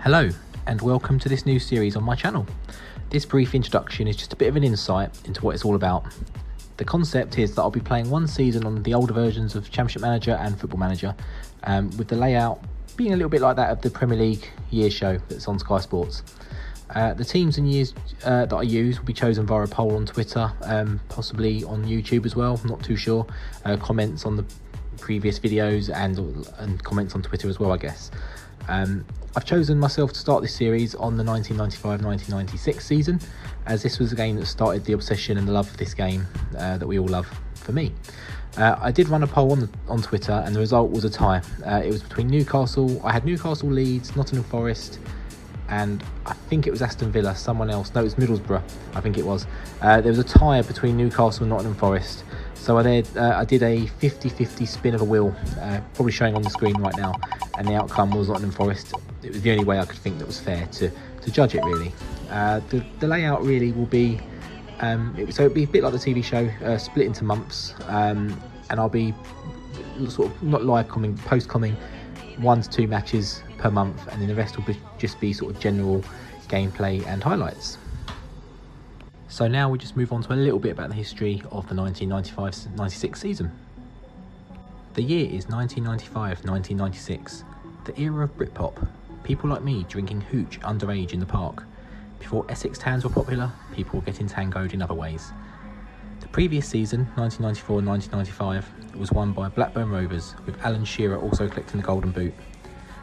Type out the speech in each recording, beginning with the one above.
Hello and welcome to this new series on my channel. This brief introduction is just a bit of an insight into what it's all about. The concept is that I'll be playing one season on the older versions of Championship Manager and Football Manager, with the layout being a little bit like that of the Premier League year show that's on Sky Sports. The teams and years that I use will be chosen via a poll on Twitter, possibly on YouTube as well, I'm not too sure. Comments on the previous videos and comments on Twitter as well, I guess. I've chosen myself to start this series on the 1995-1996 season, as this was a game that started the obsession and the love of this game that we all love for me. I did run a poll on Twitter and the result was a tie. It was between Newcastle, I had Newcastle, Leeds, Nottingham Forest, and I think it was Aston Villa, someone else, no, it was Middlesbrough, I think it was. There was a tie between Newcastle and Nottingham Forest, so I did a 50-50 spin of a wheel, probably showing on the screen right now, and the outcome was Nottingham Forest. It was the only way I could think that was fair to judge it, really. The layout really will be, so it'll be a bit like the TV show, split into months, and I'll be sort of not live coming, post coming 1 to 2 matches per month, and then the rest will just be sort of general gameplay and highlights. So now we just move on to a little bit about the history of the 1995-96 season. The year is 1995-1996, the era of Britpop, people like me drinking hooch underage in the park. Before Essex tans were popular, people were getting tangoed in other ways. The previous season, 1994-1995, was won by Blackburn Rovers, with Alan Shearer also collecting the Golden Boot.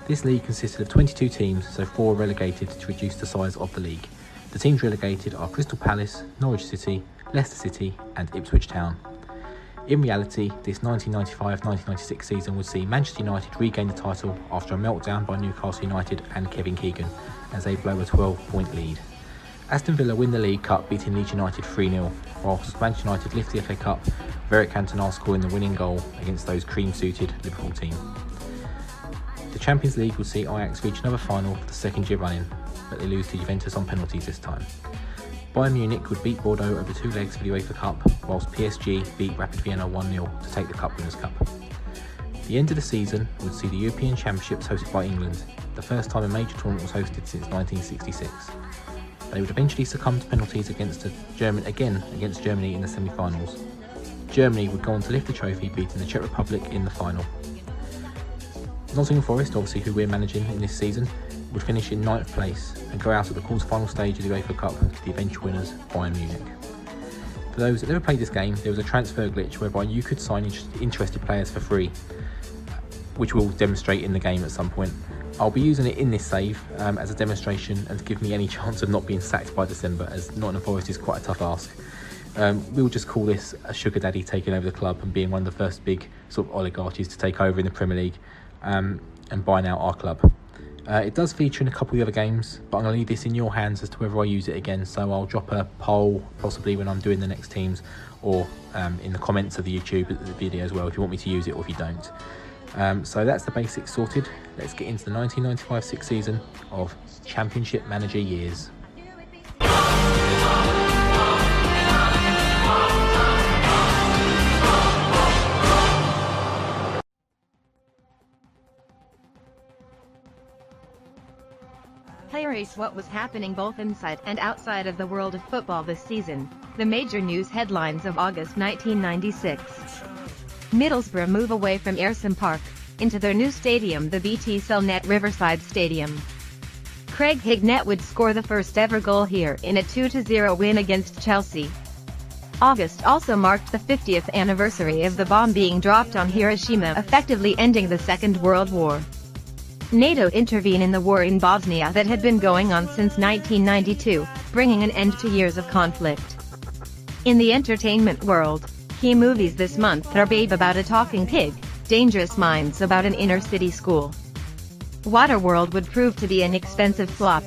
This league consisted of 22 teams, so 4 were relegated to reduce the size of the league. The teams relegated are Crystal Palace, Norwich City, Leicester City and Ipswich Town. In reality, this 1995-1996 season would see Manchester United regain the title after a meltdown by Newcastle United and Kevin Keegan, as they blow a 12-point lead. Aston Villa win the League Cup, beating Leeds United 3-0, whilst Manchester United lift the FA Cup, with Eric Cantona scoring the winning goal against those cream-suited Liverpool team. The Champions League would see Ajax reach another final for the second year running, but they lose to Juventus on penalties this time. Bayern Munich would beat Bordeaux over 2 legs for the UEFA Cup, whilst PSG beat Rapid Vienna 1-0 to take the Cup Winners' Cup. The end of the season would see the European Championships hosted by England, the first time a major tournament was hosted since 1966. They would eventually succumb to penalties against Germany in the semi-finals. Germany would go on to lift the trophy, beating the Czech Republic in the final. Nottingham Forest, obviously who we're managing in this season, would finish in 9th place and go out at the quarter-final stage of the UEFA Cup to the eventual winners, Bayern Munich. For those that never played this game, there was a transfer glitch whereby you could sign interested players for free, which we'll demonstrate in the game at some point. I'll be using it in this save as a demonstration and to give me any chance of not being sacked by December, as Nottingham Forest is quite a tough ask. We'll just call this a sugar daddy taking over the club and being one of the first big sort of oligarchies to take over in the Premier League and buying out our club. It does feature in a couple of the other games, but I'm going to leave this in your hands as to whether I use it again, so I'll drop a poll possibly when I'm doing the next teams, or in the comments of the YouTube video as well if you want me to use it or if you don't. So that's the basics sorted. Let's get into the 1995-6 season of Championship Manager years. Here's what was happening both inside and outside of the world of football this season. The major news headlines of August 1996. Middlesbrough move away from Ayresome Park into their new stadium, the BT Cellnet Riverside Stadium. Craig Hignett would score the first ever goal here in a 2-0 win against Chelsea. August also marked the 50th anniversary of the bomb being dropped on Hiroshima, effectively ending the Second World War. NATO intervene in the war in Bosnia that had been going on since 1992, bringing an end to years of conflict. In the entertainment world, key movies this month are Babe about a talking pig, Dangerous Minds about an inner-city school. Waterworld would prove to be an expensive flop.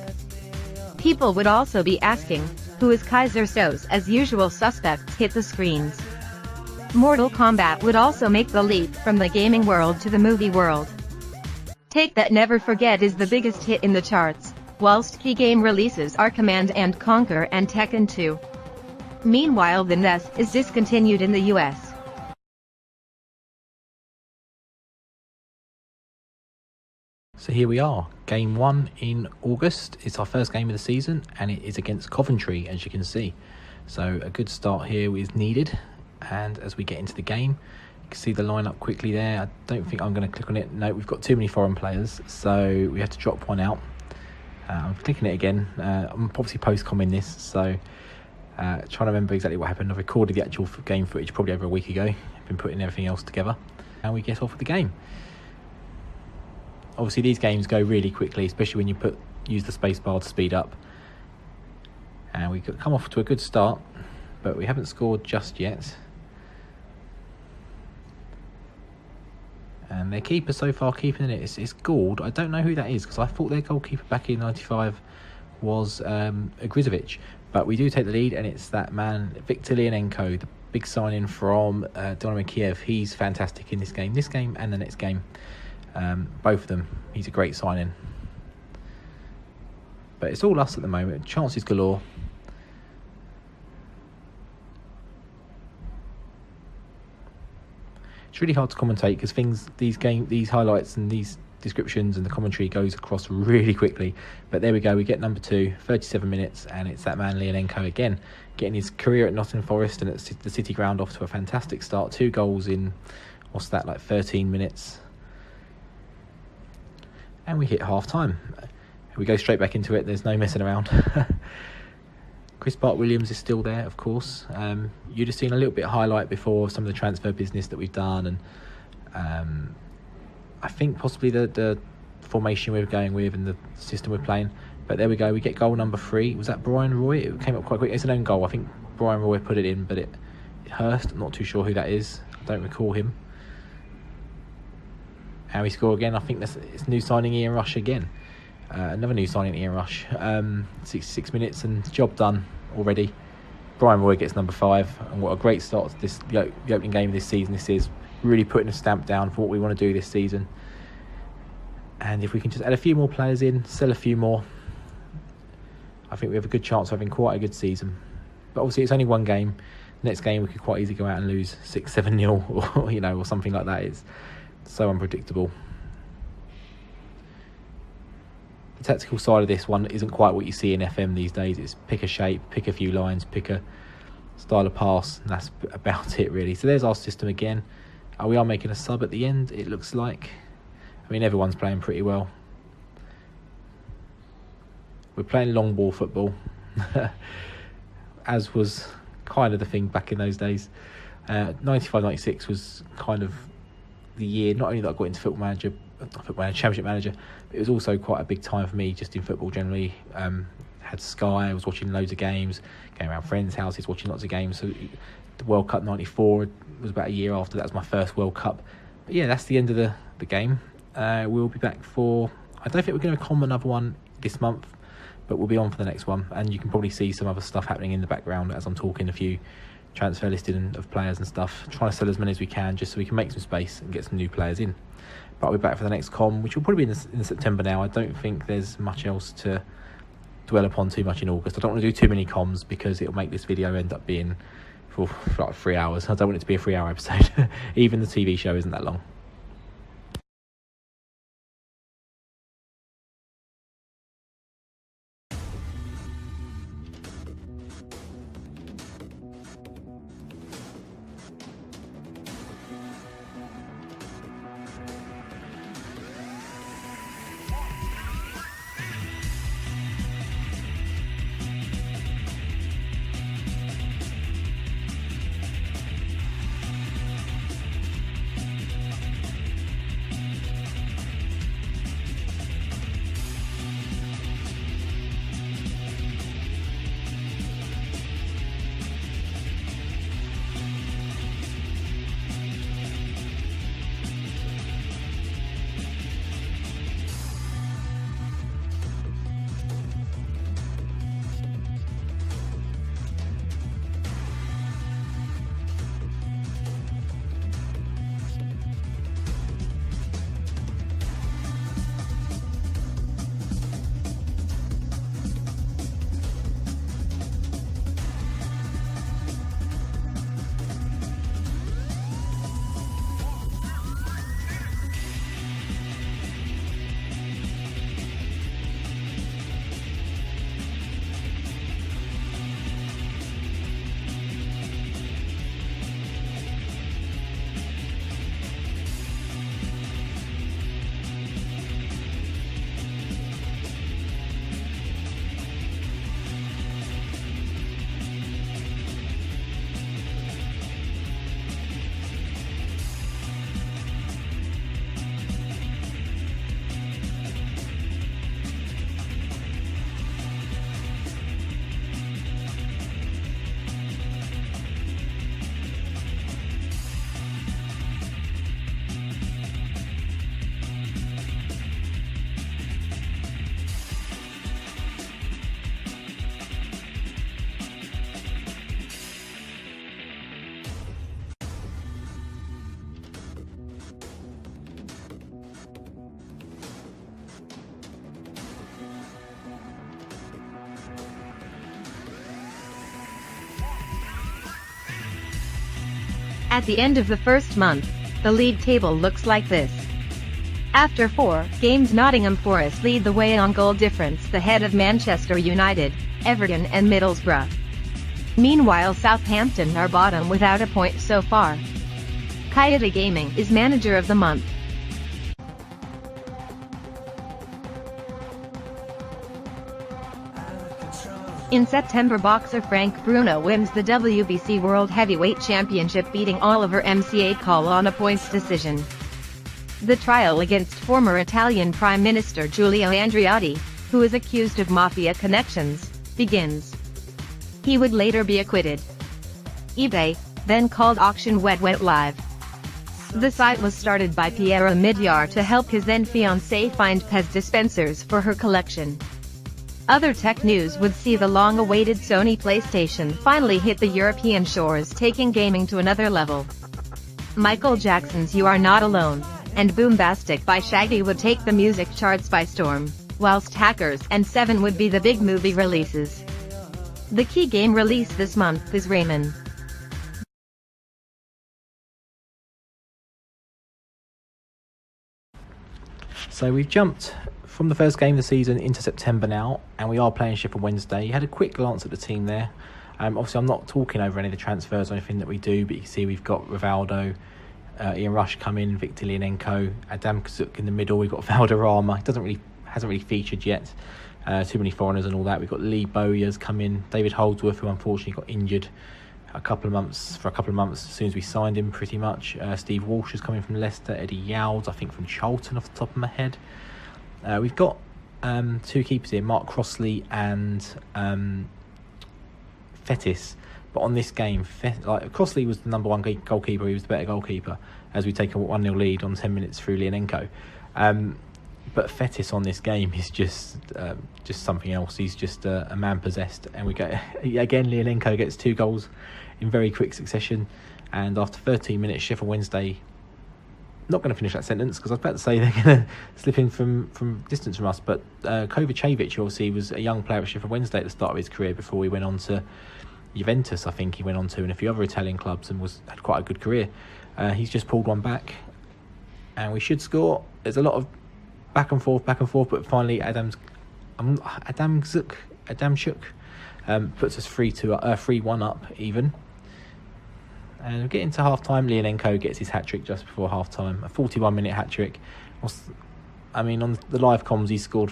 People would also be asking, who is Kaiser Soze, as Usual Suspects hit the screens. Mortal Kombat would also make the leap from the gaming world to the movie world. Take That Never Forget is the biggest hit in the charts, whilst key game releases are Command & Conquer and Tekken 2. Meanwhile, the NES is discontinued in the US. So here we are, game 1 in August. It's our first game of the season and it is against Coventry, as you can see. So a good start here is needed, and as we get into the game, you can see the lineup quickly there. I don't think I'm going to click on it. No, we've got too many foreign players, so we have to drop one out. I'm clicking it again. I'm obviously post-comming this, so trying to remember exactly what happened. I've recorded the actual game footage probably over a week ago. I've been putting everything else together, and we get off with the game. Obviously these games go really quickly, especially when you use the spacebar to speed up. And we come off to a good start, but we haven't scored just yet. And their keeper so far keeping it, it's Gould. I don't know who that is, because I thought their goalkeeper back in '95 was Grizovic. But we do take the lead, and it's that man, Victor Leonenko, the big signing from Dynamo Kiev. He's fantastic in this game and the next game. Both of them, he's a great signing. But it's all us at the moment. Chances galore. It's really hard to commentate because these highlights and these descriptions and the commentary goes across really quickly. But there we go, we get number 2, 37 minutes, and it's that man Leonenko again, getting his career at Mutton Forest and at the City ground off to a fantastic start. 2 goals in, 13 minutes. And we hit half time. We go straight back into it, there's no messing around. Chris Bart-Williams is still there, of course. You'd have seen a little bit of highlight before some of the transfer business that we've done, and I think possibly the formation we're going with and the system we're playing. But there we go, we get goal number 3. Was that Brian Roy? It came up quite quick. It's an own goal. I think Brian Roy put it in, but it Hurst, I'm not too sure who that is. I don't recall him. And we score again. I think it's new signing Ian Rush again. Another new signing Ian Rush. 66 minutes and job done already. Brian Roy gets number 5, and what a great start to the opening game of this season. This is really putting a stamp down for what we want to do this season. And if we can just add a few more players in, sell a few more, I think we have a good chance of having quite a good season. But obviously it's only one game. Next game we could quite easily go out and lose 6-7-0 or or something like that. It's so unpredictable. The tactical side of this one isn't quite what you see in FM these days. It's pick a shape, pick a few lines, pick a style of pass, and that's about it really. So there's our system again. We are making a sub at the end, it looks like. I mean, everyone's playing pretty well. We're playing long ball football, as was kind of the thing back in those days. 95-96 was kind of the year, not only that I got into Championship Manager, but it was also quite a big time for me just in football generally. Had Sky, I was watching loads of games, going around friends' houses watching lots of games. So the World Cup 94 was about a year after. That was my first World Cup. But yeah, that's the end of the game. We'll be back for, I don't think we're going to com another one this month, but we'll be on for the next one. And you can probably see some other stuff happening in the background as I'm talking, a few transfer listing of players and stuff, trying to sell as many as we can just so we can make some space and get some new players in. But I'll be back for the next com, which will probably be in September now. I don't think there's much else to dwell upon too much in August. I don't want to do too many comms because it'll make this video end up being for like 3 hours. I don't want it to be a 3-hour episode. Even the TV show isn't that long. At the end of the first month, the league table looks like this. After 4 games, Nottingham Forest lead the way on goal difference ahead of Manchester United, Everton and Middlesbrough. Meanwhile, Southampton are bottom without a point so far. Kiota Gaming is Manager of the Month. In September, boxer Frank Bruno wins the WBC World Heavyweight Championship, beating Oliver Mcall on a points decision. The trial against former Italian Prime Minister Giulio Andreotti, who is accused of mafia connections, begins. He would later be acquitted. eBay, then called Auction went live. The site was started by Piero Midyar to help his then-fiancée find Pez dispensers for her collection. Other tech news would see the long-awaited Sony PlayStation finally hit the European shores, taking gaming to another level. Michael Jackson's You Are Not Alone and Boombastic by Shaggy would take the music charts by storm, whilst Hackers and 7 would be the big movie releases. The key game release this month is Rayman. So we've jumped from the first game of the season into September now, and we are playing Sheffield Wednesday. You had a quick glance at the team there. Obviously, I'm not talking over any of the transfers or anything that we do, but you can see we've got Rivaldo, Ian Rush come in, Victor Lianenko, Adam Kazuk in the middle. We've got Valderrama. Hasn't really featured yet. Too many foreigners and all that. We've got Lee Bowyer's come in, David Holdsworth, who unfortunately got injured for a couple of months as soon as we signed him, pretty much. Steve Walsh is coming from Leicester, Eddie Yowds, I think from Charlton off the top of my head. We've got 2 keepers here, Mark Crossley and Fetis. But on this game, Crossley was the number 1 goalkeeper. He was the better goalkeeper as we take a 1-0 lead on 10 minutes through Lianenko. But Fetis on this game is just something else. He's just a man possessed. And we get again, Lianenko gets 2 goals in very quick succession. And after 13 minutes, Sheffield Wednesday, not going to finish that sentence because I was about to say they're going to slip in from distance from us. But Kovacevic obviously was a young player at Sheffield Wednesday at the start of his career before he went on to Juventus, I think he went on to, and a few other Italian clubs, and had quite a good career. He's just pulled one back, and we should score. There's a lot of back and forth, but finally Adamchuk puts us 3-1 up even. And we get into half-time. Lianenko gets his hat-trick just before half-time, a 41-minute hat-trick. On the live comms, he scored,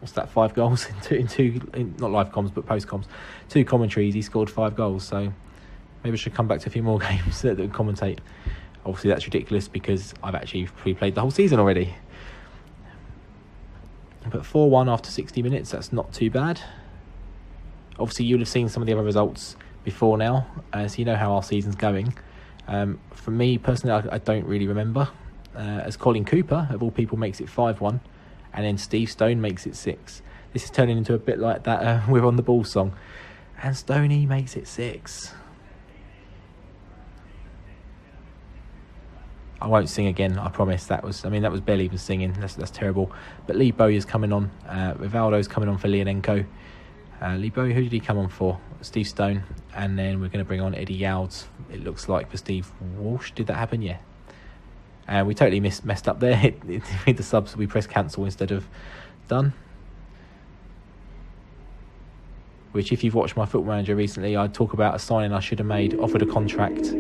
5 goals in not live comms, but post-comms. 2 commentaries, he scored 5 goals, so maybe I should come back to a few more games that commentate. Obviously, that's ridiculous because I've actually pre-played the whole season already. But 4-1 after 60 minutes, that's not too bad. Obviously, you'll have seen some of the other results before now, so you know how our season's going. For me, personally, I don't really remember. As Colin Cooper, of all people, makes it 5-1, and then Steve Stone makes it 6. This is turning into a bit like that We're on the Ball song. And Stoney makes it 6. I won't sing again, I promise. That was barely even singing. That's terrible. But Lee Bowyer's coming on. Rivaldo's coming on for Lianenko. Lee Bowyer, who did he come on for? Steve Stone. And then we're going to bring on Eddie Yowds, it looks like, for Steve Walsh. Did that happen? Yeah. And we totally messed up there. With the subs, we pressed cancel instead of done. Which, if you've watched my Football Manager recently, I talk about a signing I should have made, offered a contract.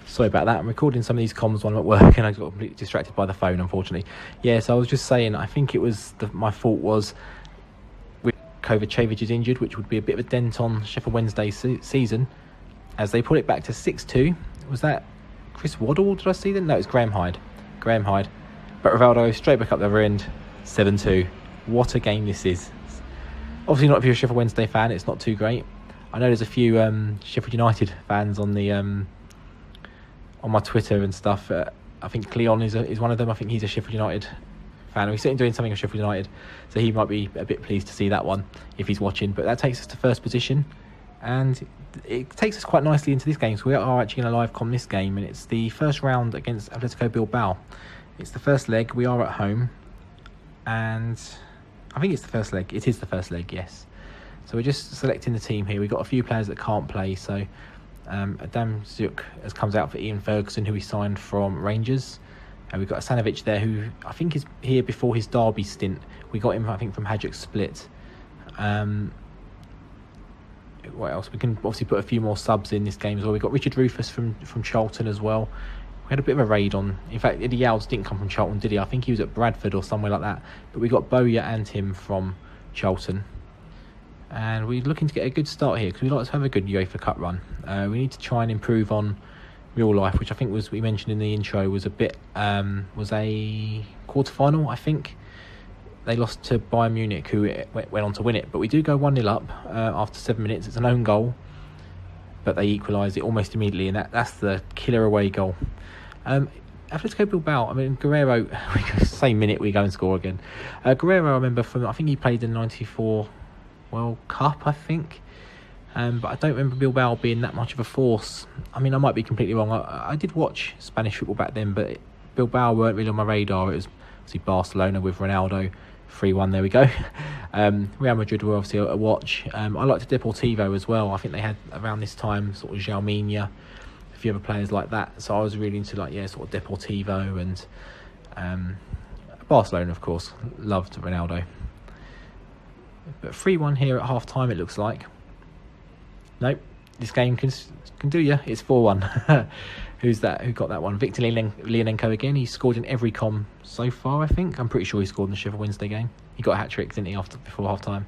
Sorry about that. I'm recording some of these comms while I'm at work and I got completely distracted by the phone, unfortunately. Yeah, so I was just saying, I think it was my fault was with Kovacevic is injured, which would be a bit of a dent on Sheffield Wednesday's season, as they put it back to 6-2. Was that Chris Waddle? Did I see them? No, it's Graham Hyde. But Rivaldo straight back up the other end, 7-2. What a game this is. Obviously not if you're a Sheffield Wednesday fan, it's not too great. I know there's a few Sheffield United fans on the on my Twitter and stuff. I think Cleon is one of them. I think he's a Sheffield United fan. He's certainly doing something with Sheffield United, so he might be a bit pleased to see that one if he's watching. But that takes us to first position, and it takes us quite nicely into this game. So we are actually going to live com this game, and it's the first round against Atletico Bilbao. It's the first leg. We are at home, and I think it's the first leg. It is the first leg, yes. So we're just selecting the team here. We've got a few players that can't play, so Adamczuk has comes out for Ian Ferguson, who he signed from Rangers. We've got Asanovic there, who I think is here before his Derby stint. We got him, I think, from Hajduk Split. What else? We can obviously put a few more subs in this game as well. We've got Richard Rufus from Charlton as well. We had a bit of a raid on. In fact, Eddie Yowles didn't come from Charlton, did he? I think he was at Bradford or somewhere like that. But we got Bowyer and him from Charlton. And we're looking to get a good start here because we like to have a good UEFA Cup run. We need to try and improve on real life, which I think we mentioned in the intro was was a quarter-final, I think. They lost to Bayern Munich, who went on to win it. But we do go 1-0 up after 7 minutes. It's an own goal, but they equalise it almost immediately, and that's the killer away goal. Atletico Bilbao, I mean, Guerrero, same minute we go and score again. Guerrero, I remember I think he played in the 94 World Cup, I think. But I don't remember Bilbao being that much of a force. I mean, I might be completely wrong. I did watch Spanish football back then, but Bilbao weren't really on my radar. It was obviously Barcelona with Ronaldo. 3-1, there we go. Real Madrid were obviously a watch. I liked Deportivo as well. I think they had around this time sort of Jalminha, a few other players like that. So I was really into sort of Deportivo and Barcelona, of course. Loved Ronaldo. But 3-1 here at half time, it looks like. Nope, this game can do you. It's 4-1. Who's that? Who got that one? Victor Leonenko again. He's scored in every com so far, I think. I'm pretty sure he scored in the Sheffield Wednesday game. He got a hat-trick, didn't he, before half-time.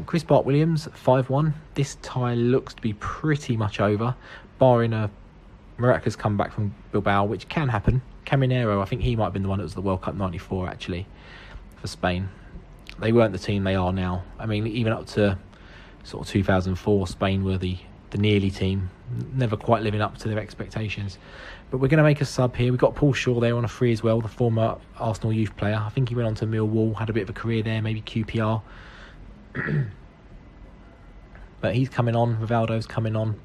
Chris Bart-Williams, 5-1. This tie looks to be pretty much over, barring a miraculous comeback from Bilbao, which can happen. Caminero, I think he might have been the one that was the World Cup 94, actually, for Spain. They weren't the team they are now. I mean, even up to sort of 2004, Spain were the nearly team, never quite living up to their expectations. But we're going to make a sub here. We've got Paul Shaw there on a free as well, the former Arsenal youth player. I think he went on to Millwall, had a bit of a career there, maybe QPR. But he's coming on. Rivaldo's coming on.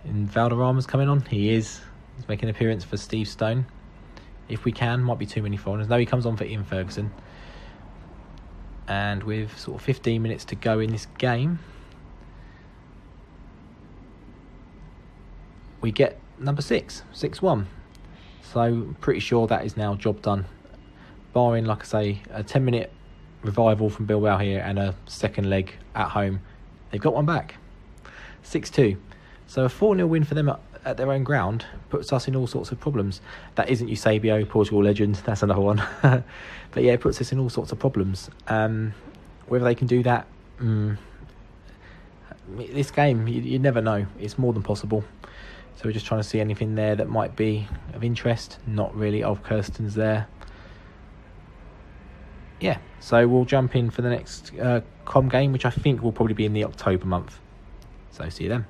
And Valderrama's coming on. He's making an appearance for Steve Stone. If we can, might be too many foreigners. No, he comes on for Ian Ferguson. And with sort of 15 minutes to go in this game, we get number 6-1. So pretty sure that is now job done. Barring, like I say, a 10-minute revival from Bilbao here and a second leg at home, they've got one back. 6-2. So a 4-0 win for them at their own ground puts us in all sorts of problems. That isn't Eusebio, Portugal legend. That's another one. But yeah, it puts us in all sorts of problems. Whether they can do that, this game, you never know. It's more than possible. So we're just trying to see anything there that might be of interest. Not really. Ulf Kirsten's there. Yeah, so we'll jump in for the next com game, which I think will probably be in the October month. So see you then.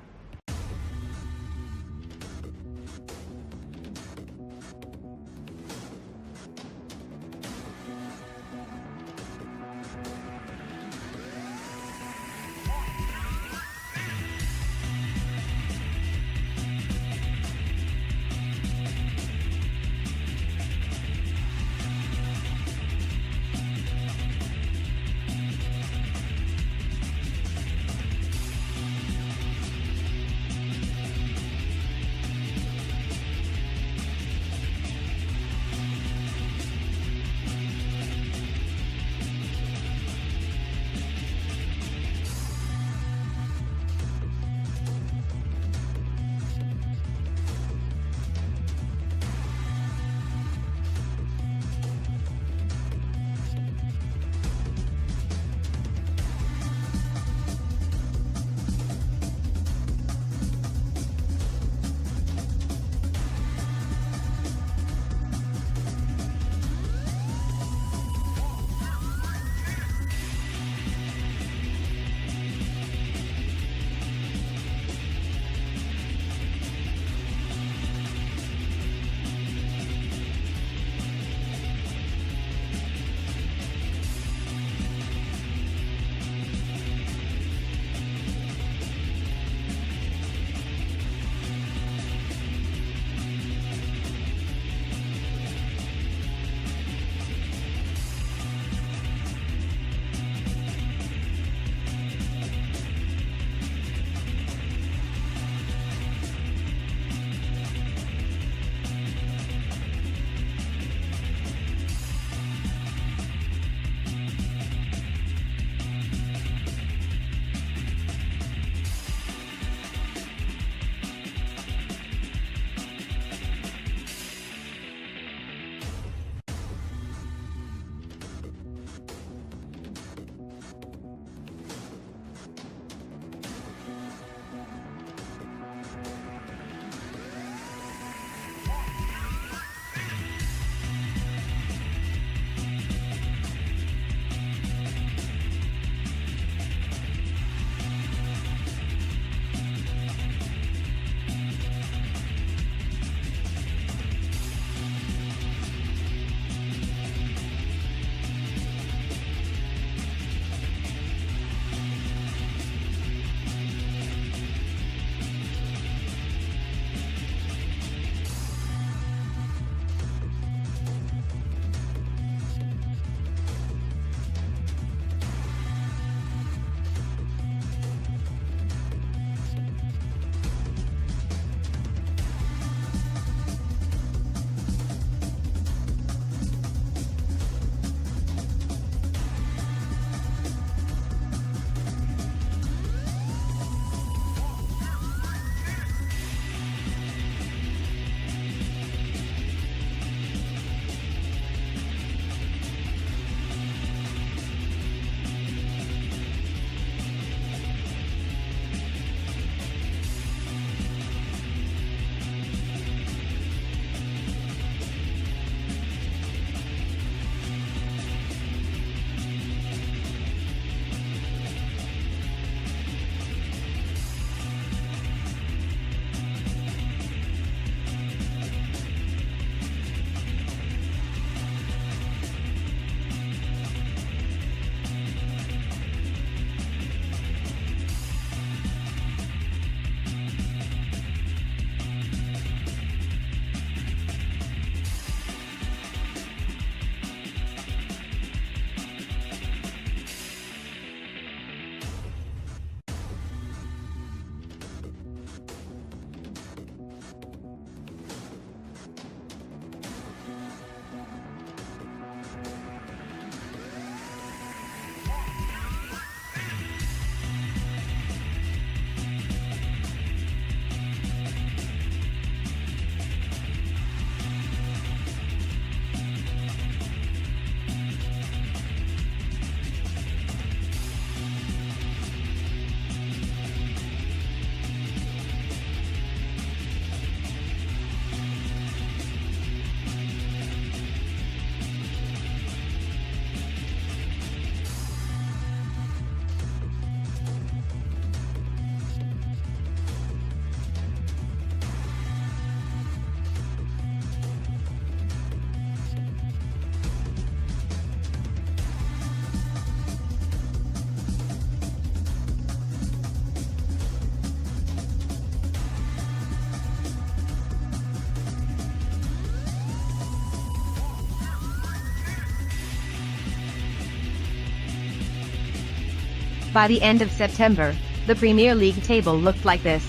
By the end of September, the Premier League table looked like this.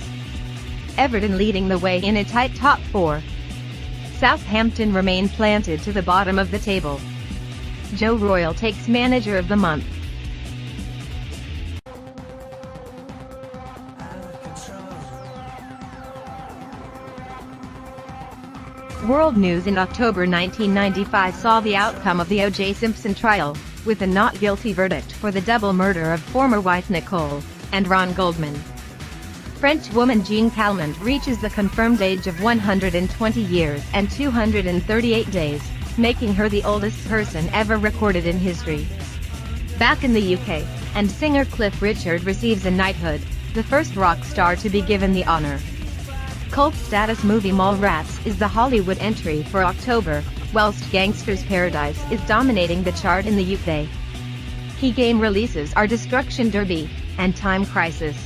Everton leading the way in a tight top four. Southampton remain planted to the bottom of the table. Joe Royle takes Manager of the Month. World news in October 1995 saw the outcome of the O.J. Simpson trial, with a not guilty verdict for the double murder of former wife Nicole and Ron Goldman. French woman Jean Calment reaches the confirmed age of 120 years and 238 days, making her the oldest person ever recorded in history. Back in the UK, and singer Cliff Richard receives a knighthood, the first rock star to be given the honor. Cult status movie Mallrats is the Hollywood entry for October, whilst Gangster's Paradise is dominating the chart in the UK. Key game releases are Destruction Derby and Time Crisis.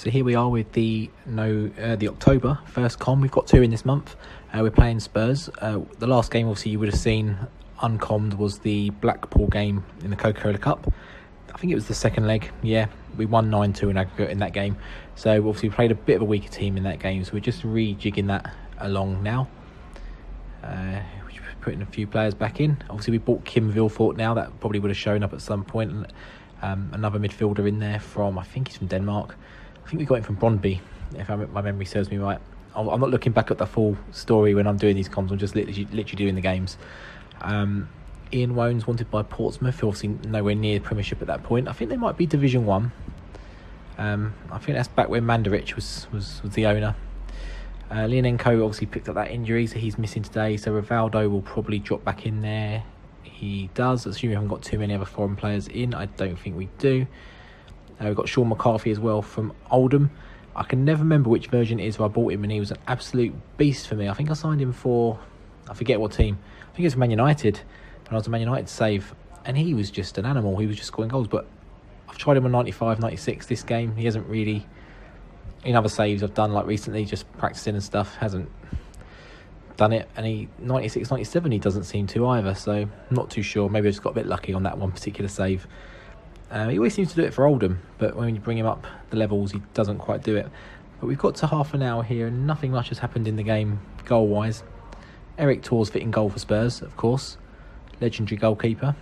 So here we are with the October first com. We've got two in this month. We're playing Spurs. The last game, obviously, you would have seen uncommed was the Blackpool game in the Coca-Cola Cup. I think it was the second leg. Yeah, we won 9-2 in aggregate in that game. So obviously we played a bit of a weaker team in that game. So we're just rejigging that along now. Putting a few players back in. Obviously we bought Kim Vilfort now. That probably would have shown up at some point. Another midfielder in there from, I think he's from Denmark. I think we got him from Brondby, if my memory serves me right. I'm not looking back at the full story when I'm doing these comms. I'm just literally doing the games. Ian Wones wanted by Portsmouth, obviously nowhere near Premiership at that point. I think they might be Division 1. I think that's back when Mandarich was the owner. Leonenko obviously picked up that injury, so he's missing today. So Rivaldo will probably drop back in there. He does, assuming we haven't got too many other foreign players in. I don't think we do. We've got Sean McCarthy as well from Oldham. I can never remember which version it is where I bought him, and he was an absolute beast for me. I think I signed him for, I forget what team. I think it was Man United, when I was a Man United save, and he was just an animal. He was just scoring goals, but I've tried him on 95, 96 this game. He hasn't really, in other saves I've done like recently, just practicing and stuff, hasn't done it. And he 96, 97 he doesn't seem to either, so I'm not too sure. Maybe I just got a bit lucky on that one particular save. He always seems to do it for Oldham, but when you bring him up the levels, he doesn't quite do it. But we've got to half an hour here, and nothing much has happened in the game goal-wise. Eric Torres fitting goal for Spurs, of course. Legendary goalkeeper.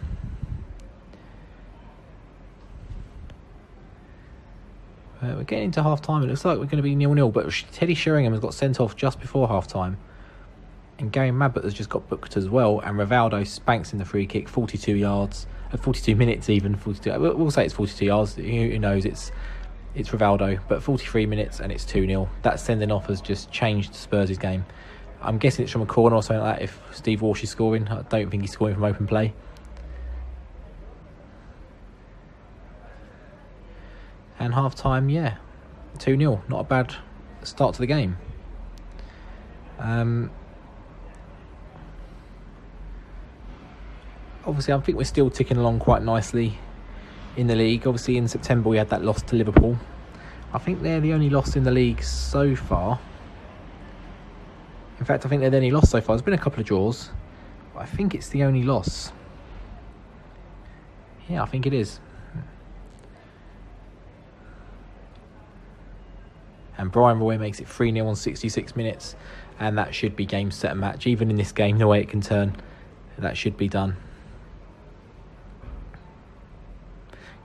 We're getting into half-time. It looks like we're going to be 0-0, but Teddy Sheringham has got sent off just before half-time. And Gary Mabbott has just got booked as well, and Rivaldo spanks in the free kick, 42 yards. 42 minutes even, 42. We'll say it's 42 yards. Who knows? It's Rivaldo, but 43 minutes and it's 2-0. That sending off has just changed Spurs' game. I'm guessing it's from a corner or something like that. If Steve Walsh is scoring, I don't think he's scoring from open play. And half time, 2-0. Not a bad start to the game. obviously I think we're still ticking along quite nicely in the league. Obviously in September we had that loss to Liverpool. I think they're the only loss in the league so far. In fact, I think they're the only loss so far. There's been a couple of draws, but I think it's the only loss. Yeah, I think it is. And Brian Roy makes it 3-0 on 66 minutes, and that should be game, set and match. Even in this game, the way it can turn, that should be done.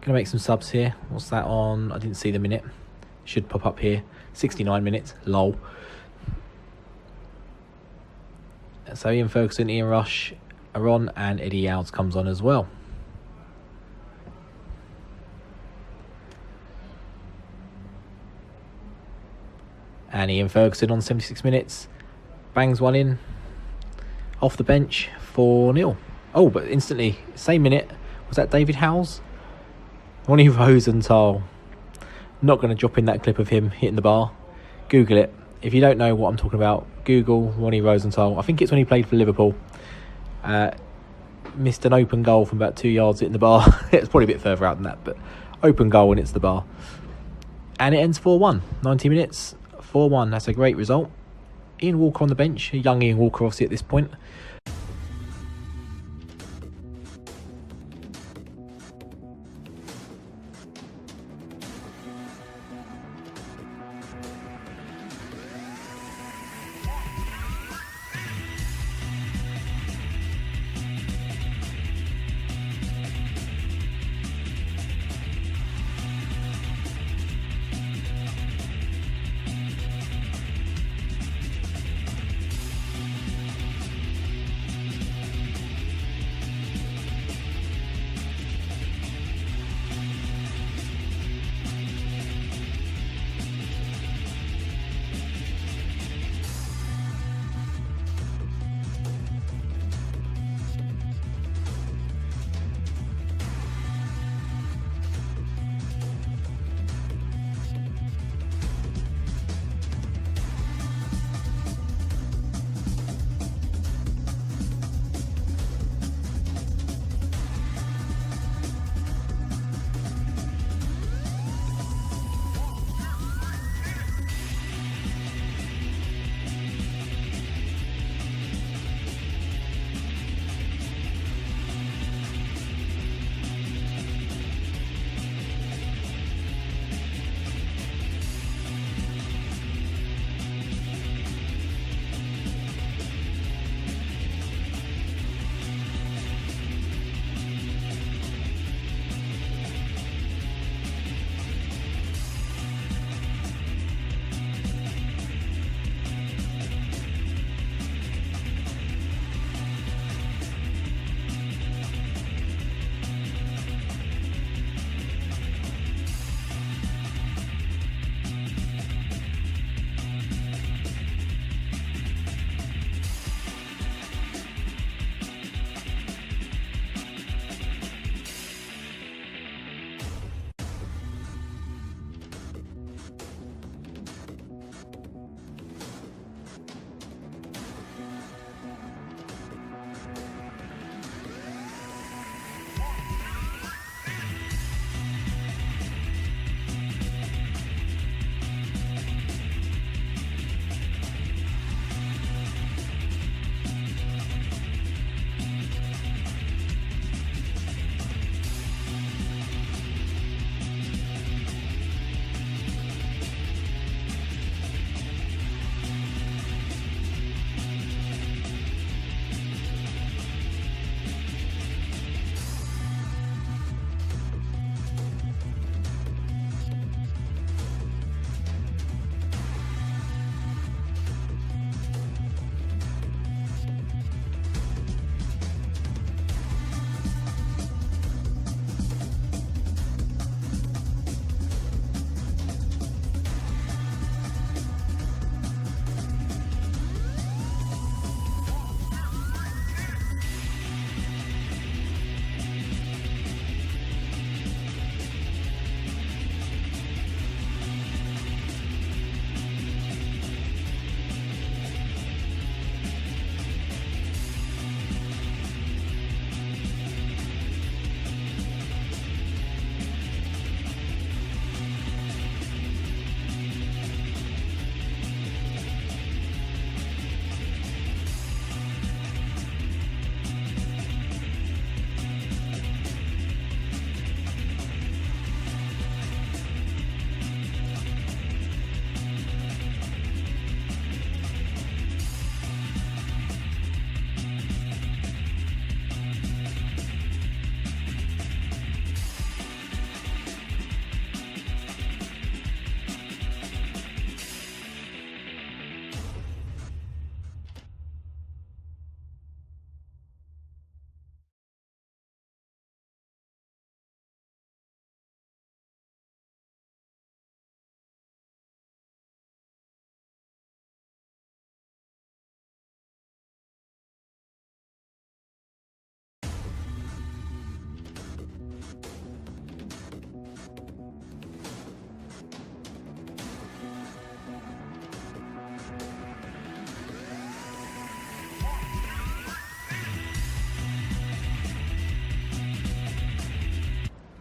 Gonna make some subs here. What's that on? I didn't see the minute. Should pop up here. 69 minutes. Lol. So Ian Ferguson, Ian Rush are on, and Eddie Yowds comes on as well. And Ian Ferguson on 76 minutes bangs one in off the bench, 4-0. Oh, but instantly, same minute, was that David Howells? Ronnie Rosenthal. Not going to drop in that clip of him hitting the bar. Google it. If you don't know what I'm talking about, Google Ronnie Rosenthal. I think it's when he played for Liverpool. Missed an open goal from about 2 yards hitting the bar. It's probably a bit further out than that, but open goal and it's the bar. And it ends 4-1. 90 minutes, 4-1. That's a great result. Ian Walker on the bench. Young Ian Walker, obviously, at this point.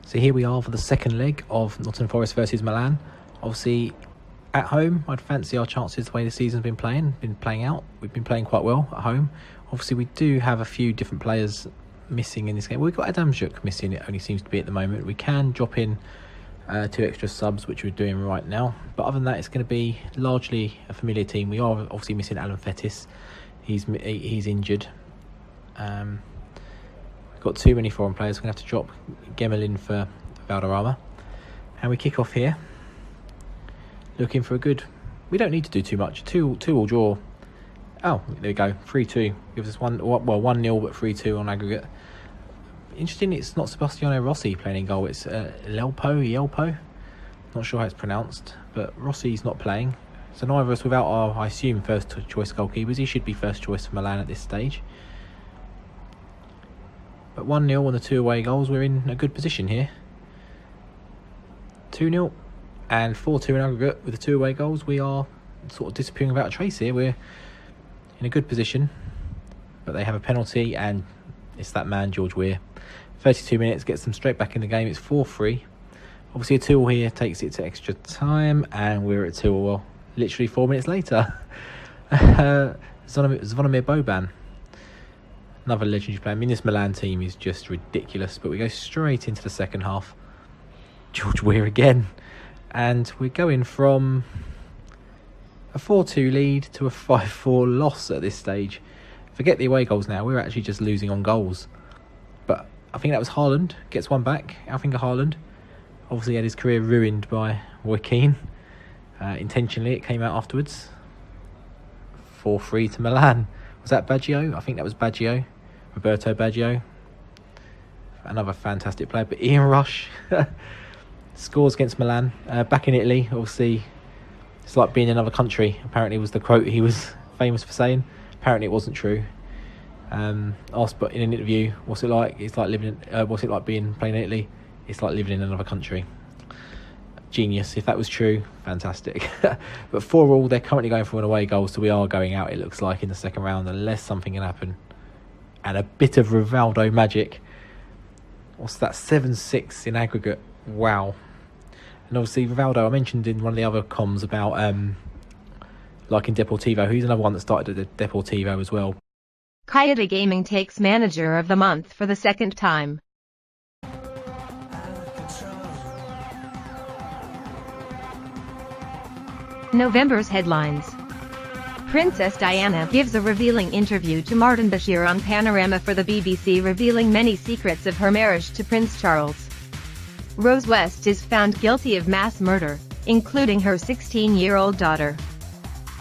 So here we are for the second leg of Mutton Forest versus Milan. Obviously, at home, I'd fancy our chances the way the season's been playing out. We've been playing quite well at home. Obviously, we do have a few different players missing in this game. We've got Adamczuk missing, it only seems to be at the moment. We can drop in 2 extra subs, which we're doing right now. But other than that, it's going to be largely a familiar team. We are obviously missing Alan Fettis. He's injured. We've got too many foreign players. We're going to have to drop Gabrielle in for Valderrama. And we kick off here, looking for a good... We don't need to do too much. 2-2 draw. Oh, there we go. 3-2. Gives us 1-0, but 3-2 on aggregate. Interesting, it's not Sebastiano Rossi playing in goal. It's Yelpo. Not sure how it's pronounced, but Rossi's not playing. So neither of us, without our, I assume, first choice goalkeepers. He should be first choice for Milan at this stage. But 1-0 on the 2 away goals. We're in a good position here. 2-0 and 4-2 in aggregate with the 2 away goals. We are sort of disappearing without a trace here. We're in a good position, but they have a penalty, and it's that man George Weir. 32 minutes gets them straight back in the game. It's 4-3. Obviously a 2-2 here takes it to extra time, and we're at 2-2 literally 4 minutes later. Zvonimir Boban, another legendary player. I mean, this Milan team is just ridiculous, but we go straight into the second half. George Weir again, and we're going from a 4-2 lead to a 5-4 loss at this stage. Forget the away goals now, we're actually just losing on goals. But I think that was Haaland, gets one back. Alfinger Haaland obviously had his career ruined by Roy Keane. Intentionally, it came out afterwards. 4-3 to Milan. Was that Baggio? I think that was Baggio. Roberto Baggio. Another fantastic player. But Ian Rush scores against Milan. Back in Italy, obviously, it's like being in another country. Apparently was the quote he was famous for saying. Apparently it wasn't true. Asked but in an interview, what's it like? It's like living what's it like playing in Italy? It's like living in another country. Genius. If that was true, fantastic. But 4-4, they're currently going for an away goal, so we are going out, it looks like, in the second round, unless something can happen. And a bit of Rivaldo magic. What's that? 7-6 in aggregate. Wow. And obviously Rivaldo, I mentioned in one of the other comms about like in Deportivo, who's another one that started at the Deportivo as well. Kiota Gaming takes Manager of the Month for the second time. November's headlines. Princess Diana gives a revealing interview to Martin Bashir on Panorama for the BBC, revealing many secrets of her marriage to Prince Charles. Rose West is found guilty of mass murder, including her 16-year-old daughter.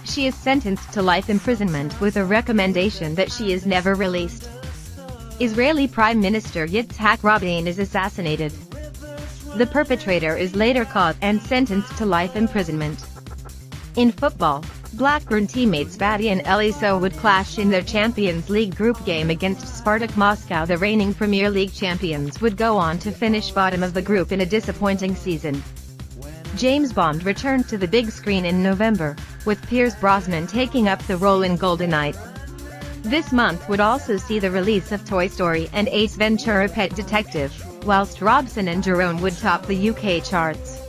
She is sentenced to life imprisonment with a recommendation that she is never released. Israeli Prime Minister Yitzhak Rabin is assassinated. The perpetrator is later caught and sentenced to life imprisonment. In football, Blackburn teammates Badi and Eliso would clash in their Champions League group game against Spartak Moscow. The reigning Premier League champions would go on to finish bottom of the group in a disappointing season. James Bond returned to the big screen in November, with Pierce Brosnan taking up the role in GoldenEye. This month would also see the release of Toy Story and Ace Ventura: Pet Detective, whilst Robson and Jerome would top the UK charts.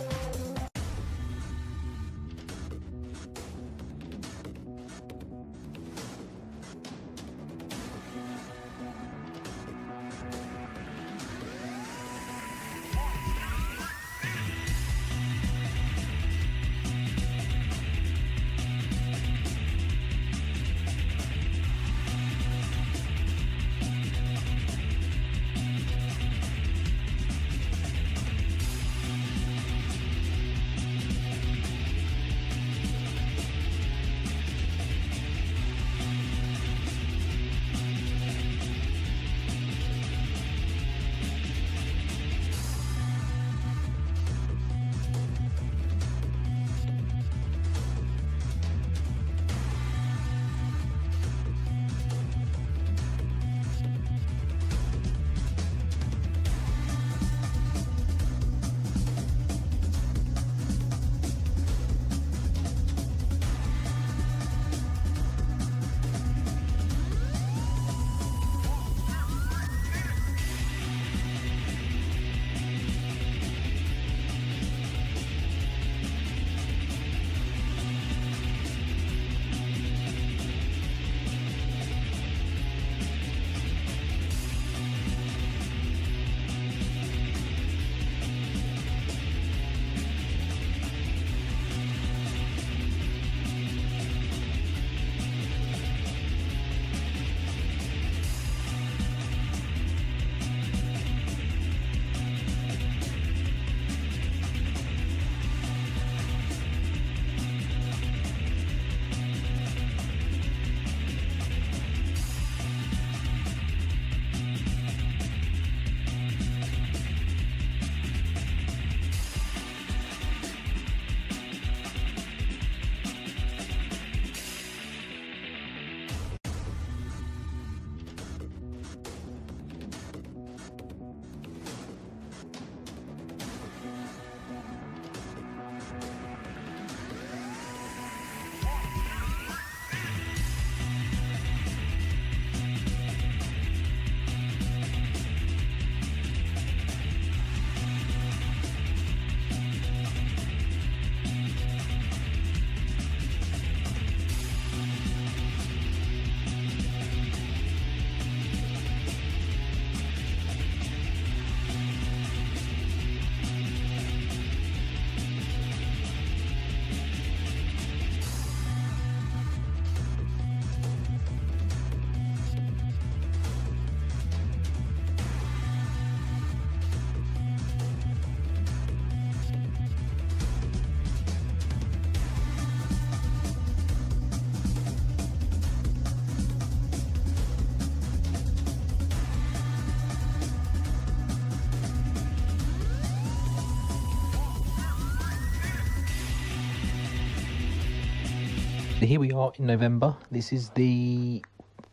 Here we are in November. This is the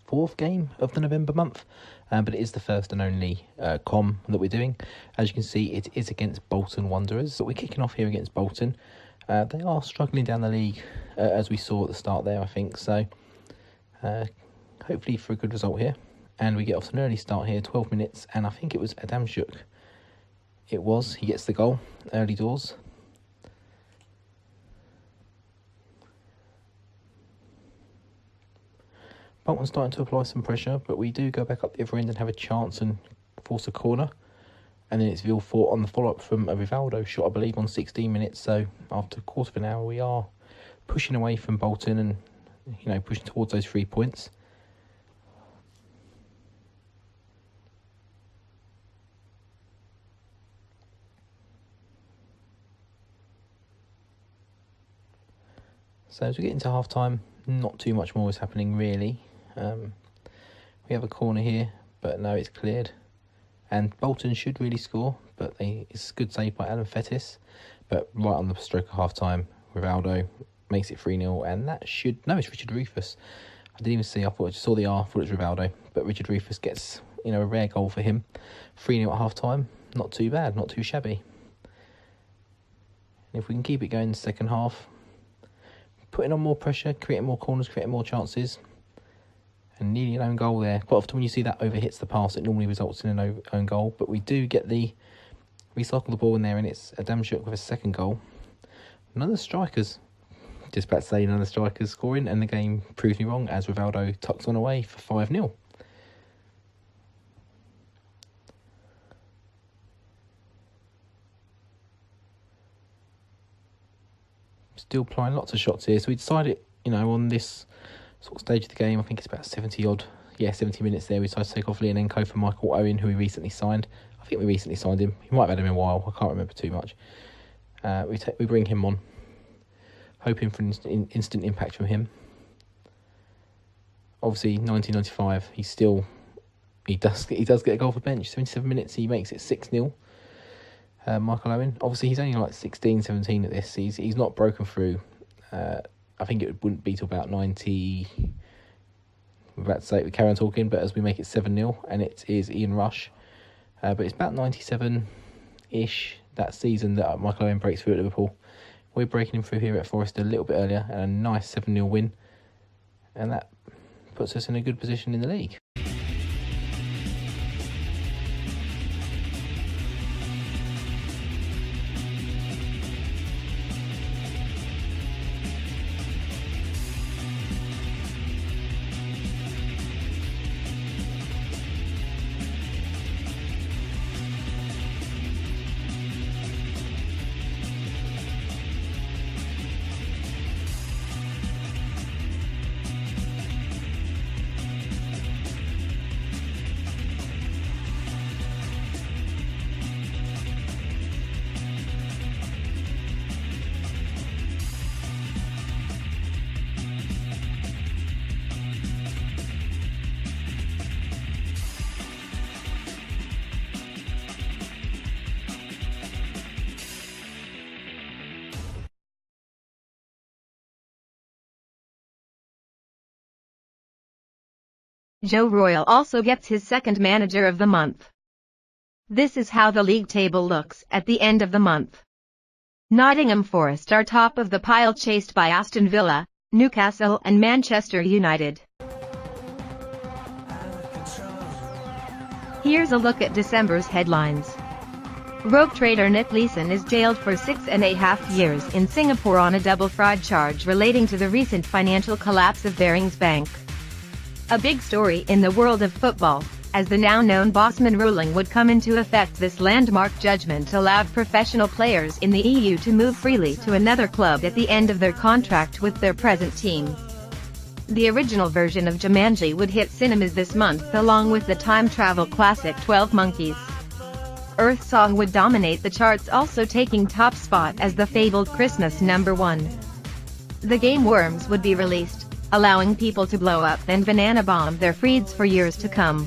4th game of the November month, but it is the first and only com that we're doing. As you can see, it is against Bolton Wanderers. But we're kicking off here against Bolton. They are struggling down the league, as we saw at the start there, I think. So hopefully for a good result here. And we get off to an early start here, 12 minutes, and I think it was Adamczuk. It was. He gets the goal early doors. Bolton starting to apply some pressure, but we do go back up the other end and have a chance and force a corner. And then it's Villefort on the follow-up from a Rivaldo shot, I believe, on 16 minutes. So after a quarter of an hour, we are pushing away from Bolton and, you know, pushing towards those 3 points. So as we get into half-time, not too much more is happening, really. We have a corner here, but no, it's cleared. And Bolton should really score, but it's a good save by Alan Fettis. But right on the stroke of half-time, Rivaldo makes it 3-0, and that should... No, it's Richard Rufus. I didn't even see, I just saw the R, thought it was Rivaldo. But Richard Rufus gets, you know, a rare goal for him. 3-0 at half-time, not too bad, not too shabby. And if we can keep it going in the second half, putting on more pressure, creating more corners, creating more chances, and nearly an own goal there. Quite often when you see that overhits the pass, it normally results in an own goal, but we do get the recycle the ball in there, and it's Adamczuk with a second goal. None of the strikers, just about to say none of the strikers scoring, and the game proves me wrong as Rivaldo tucks one away for 5-0. Still applying lots of shots here, so we decided, you know, on this sort of stage of the game, I think it's about 70 minutes there, we decided to take off Leonenko for Michael Owen, who we recently signed. I think we recently signed him. He might have had him in a while, I can't remember too much. We bring him on, hoping for an instant impact from him. Obviously, 1995, he does get a goal for bench. 77 minutes, he makes it 6-0. Michael Owen, obviously he's only like 16, 17 at this. He's not broken through. I think it wouldn't be till about 90. We're about to say we carry on talking, but as we make it 7-0, and it is Ian Rush. But it's about 97-ish that season that Michael Owen breaks through at Liverpool. We're breaking him through here at Forest a little bit earlier, and a nice 7-0 win. And that puts us in a good position in the league. Joe Royle also gets his second Manager of the Month. This is how the league table looks at the end of the month. Nottingham Forest are top of the pile, chased by Aston Villa, Newcastle and Manchester United. Here's a look at December's headlines. Rogue trader Nick Leeson is jailed for 6.5 years in Singapore on a double fraud charge relating to the recent financial collapse of Barings Bank. A big story in the world of football, as the now-known Bosman ruling would come into effect. This landmark judgment allowed professional players in the EU to move freely to another club at the end of their contract with their present team. The original version of Jumanji would hit cinemas this month along with the time travel classic 12 Monkeys. Earth Song would dominate the charts, also taking top spot as the fabled Christmas #1. The game Worms would be released, allowing people to blow up and banana bomb their feeds for years to come.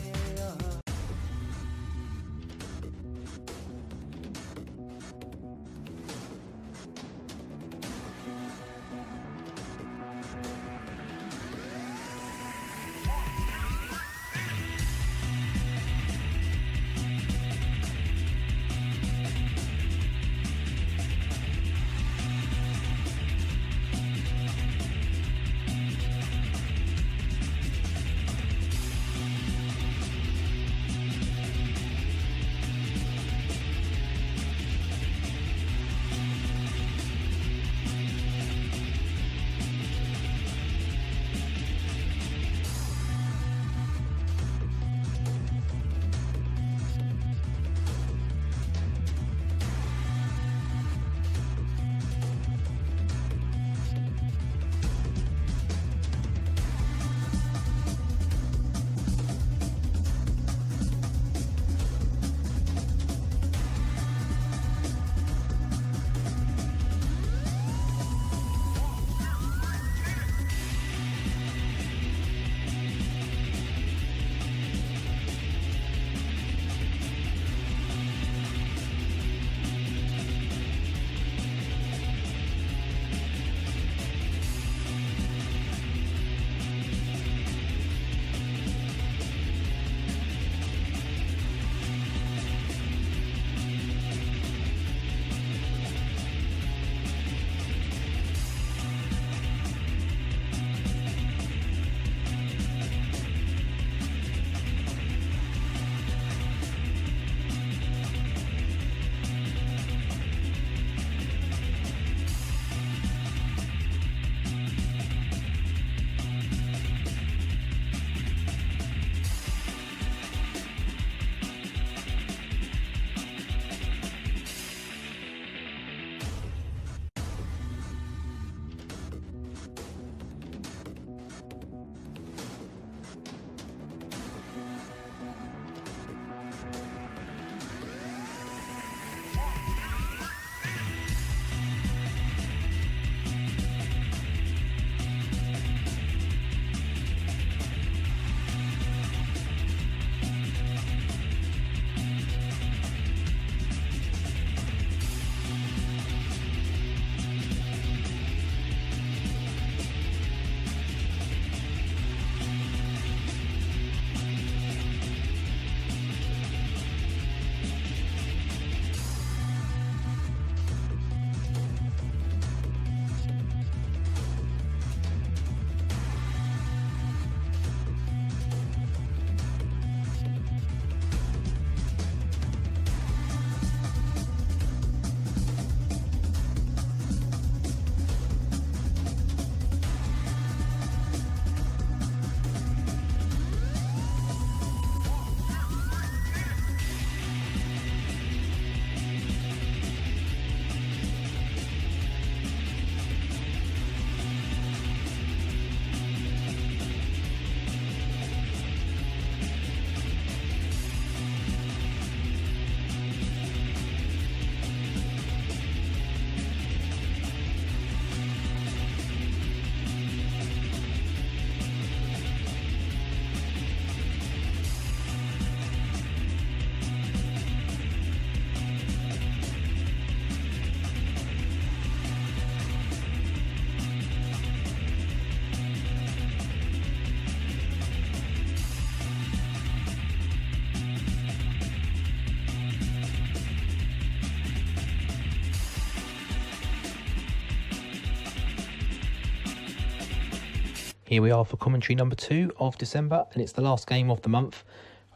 Here we are for commentary number 2 of December, and it's the last game of the month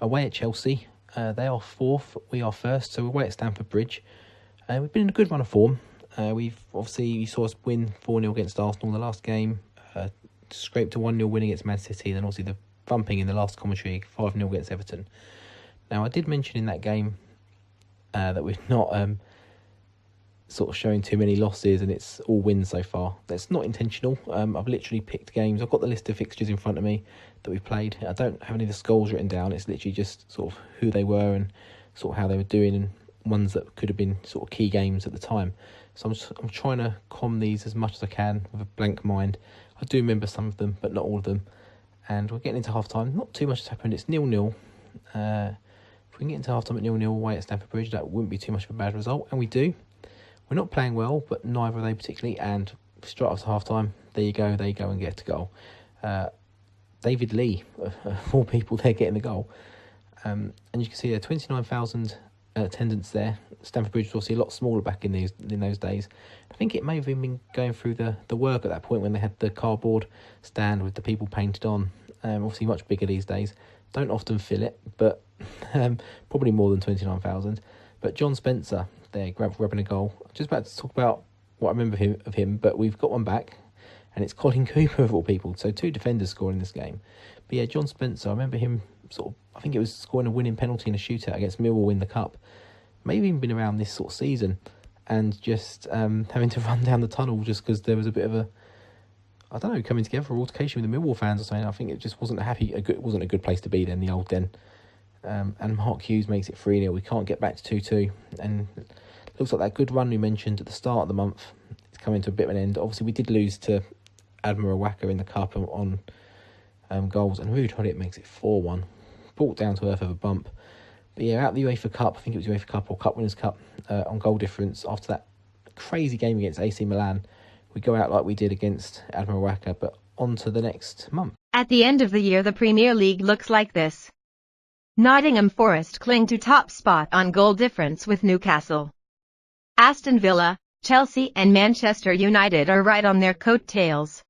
away at Chelsea. They are 4th, we are 1st, so we're away at Stamford Bridge. We've been in a good run of form. You saw us win 4-0 against Arsenal in the last game, scraped a 1-0 win against Man City, and then obviously the thumping in the last commentary, 5-0 against Everton. Now, I did mention in that game that we're not sort of showing too many losses and it's all wins so far. That's not intentional. I've literally picked games. I've got the list of fixtures in front of me that we've played. I don't have any of the scores written down. It's literally just sort of who they were and sort of how they were doing and ones that could have been sort of key games at the time. So I'm trying to calm these as much as I can with a blank mind. I do remember some of them, but not all of them. And we're getting into half-time. Not too much has happened. It's 0-0. If we can get into half-time at 0-0 away at Stamford Bridge, that wouldn't be too much of a bad result. And we do. We're not playing well, but neither are they particularly. And straight after half-time, there you go and get a goal. David Lee, of all people, they're getting the goal. And you can see there, 29,000 attendance there. Stamford Bridge was obviously a lot smaller back in those days. I think it may have even been going through the work at that point when they had the cardboard stand with the people painted on. Obviously much bigger these days. Don't often fill it, but probably more than 29,000. But John Spencer there grabbing a goal. I'm just about to talk about what I remember of him, but we've got one back, and it's Colin Cooper of all people. So 2 defenders scoring this game. But yeah, John Spencer, I remember him I think it was scoring a winning penalty in a shootout against Millwall in the Cup. Maybe even been around this sort of season, and just having to run down the tunnel just because there was a bit of coming together, altercation with the Millwall fans or something. I think it just wasn't a good place to be then, the old den. And Mark Hughes makes it 3-0. We can't get back to 2-2, and it looks like that good run we mentioned at the start of the month is coming to a bit of an end. Obviously, we did lose to Admiral Wacker in the Cup on goals, and Ruud Gullit makes it 4-1. Brought down to earth of a bump. But yeah, out the UEFA Cup, I think it was UEFA Cup or Cup Winners' Cup, on goal difference, after that crazy game against AC Milan, we go out like we did against Admiral Wacker, but on to the next month. At the end of the year, the Premier League looks like this. Nottingham Forest cling to top spot on goal difference with Newcastle. Aston Villa, Chelsea and Manchester United are right on their coattails.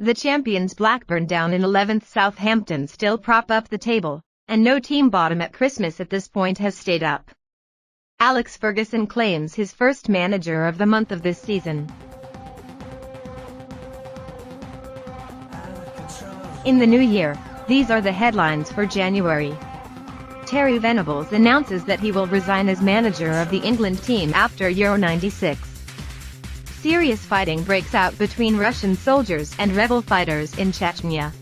The champions Blackburn down in 11th, Southampton still prop up the table, and no team bottom at Christmas at this point has stayed up. Alex Ferguson claims his first manager of the month of this season. In the new year, these are the headlines for January. Terry Venables announces that he will resign as manager of the England team after Euro 96. Serious fighting breaks out between Russian soldiers and rebel fighters in Chechnya.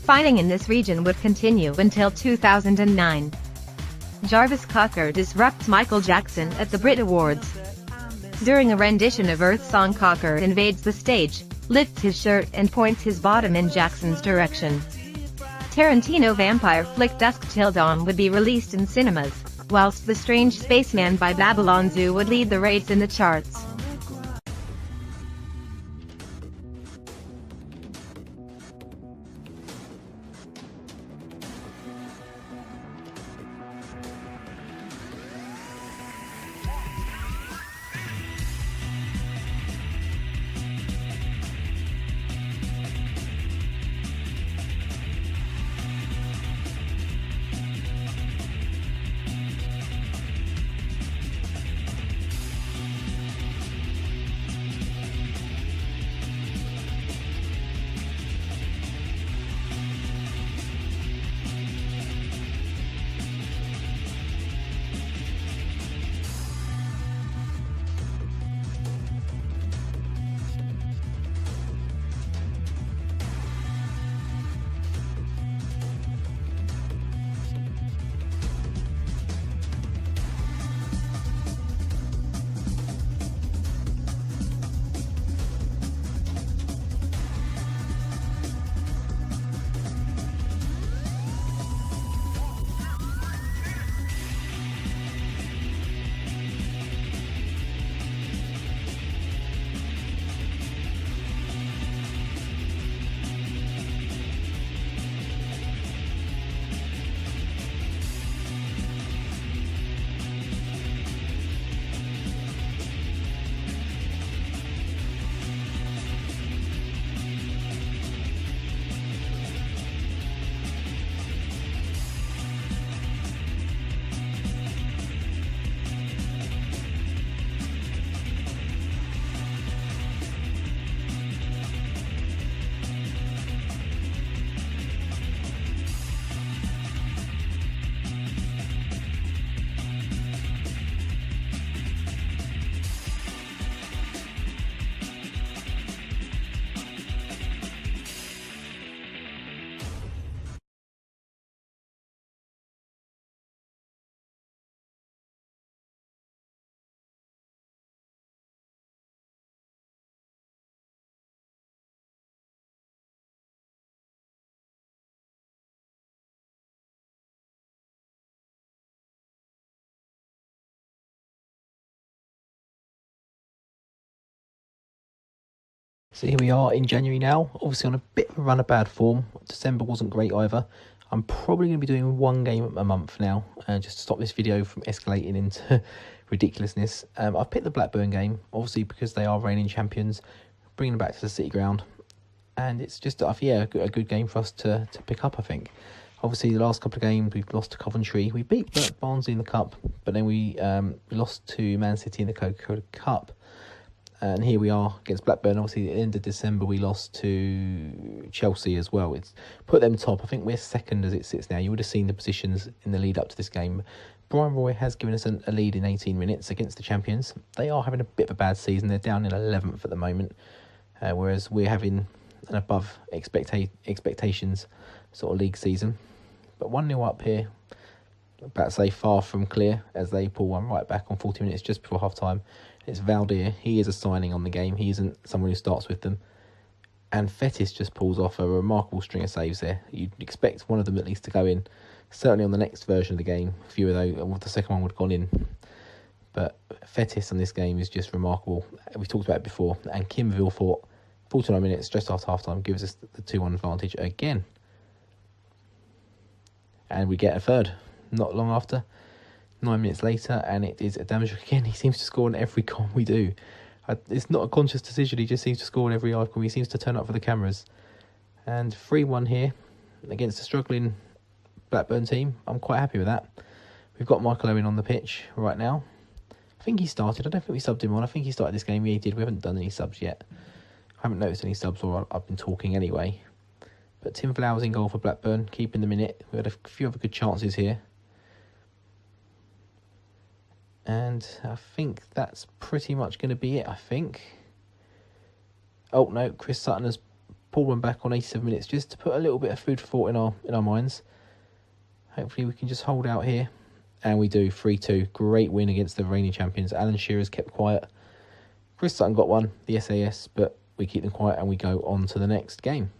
Fighting in this region would continue until 2009. Jarvis Cocker disrupts Michael Jackson at the Brit Awards. During a rendition of Earth Song, Cocker invades the stage, lifts his shirt and points his bottom in Jackson's direction. Tarantino vampire flick Dusk Till Dawn would be released in cinemas, whilst The Strange Spaceman by Babylon Zoo would lead the race in the charts. So here we are in January now, obviously on a bit of a run of bad form. December wasn't great either. I'm probably going to be doing one game a month now, just to stop this video from escalating into ridiculousness. I've picked the Blackburn game, obviously because they are reigning champions, bringing them back to the City Ground. And it's just, a good game for us to pick up, I think. Obviously, the last couple of games, we've lost to Coventry. We beat Barnsley in the Cup, but then we lost to Man City in the Coca-Cola Cup. And here we are against Blackburn. Obviously, at the end of December, we lost to Chelsea as well. It's put them top. I think we're second as it sits now. You would have seen the positions in the lead up to this game. Brian Roy has given us a lead in 18 minutes against the champions. They are having a bit of a bad season. They're down in 11th at the moment, whereas we're having an above expectations sort of league season. But 1-0 up here. About to say far from clear as they pull one right back on 40 minutes just before half time. It's Valdir. He is a signing on the game. He isn't someone who starts with them. And Fetis just pulls off a remarkable string of saves there. You'd expect one of them at least to go in. Certainly on the next version of the game. A few of those, the second one would have gone in. But Fetis on this game is just remarkable. We've talked about it before. And Kim Vilfort, 49 minutes just after half time, gives us the 2-1 advantage again. And we get a third. Not long after, 9 minutes later, and it is Adamczyk again. He seems to score on every goal we do. It's not a conscious decision. He just seems to score on every icon. He seems to turn up for the cameras. And 3-1 here against a struggling Blackburn team. I'm quite happy with that. We've got Michael Owen on the pitch right now. I think he started. I don't think we subbed him on. I think he started this game. Yeah, he did. We haven't done any subs yet. I haven't noticed any subs, or I've been talking anyway. But Tim Flowers in goal for Blackburn, keeping them in it. We had a few other good chances here. And I think that's pretty much going to be it, I think. Oh, no, Chris Sutton has pulled one back on 87 minutes just to put a little bit of food for thought in our minds. Hopefully we can just hold out here. And we do, 3-2. Great win against the reigning champions. Alan Shearer's kept quiet. Chris Sutton got one, the SAS, but we keep them quiet and we go on to the next game.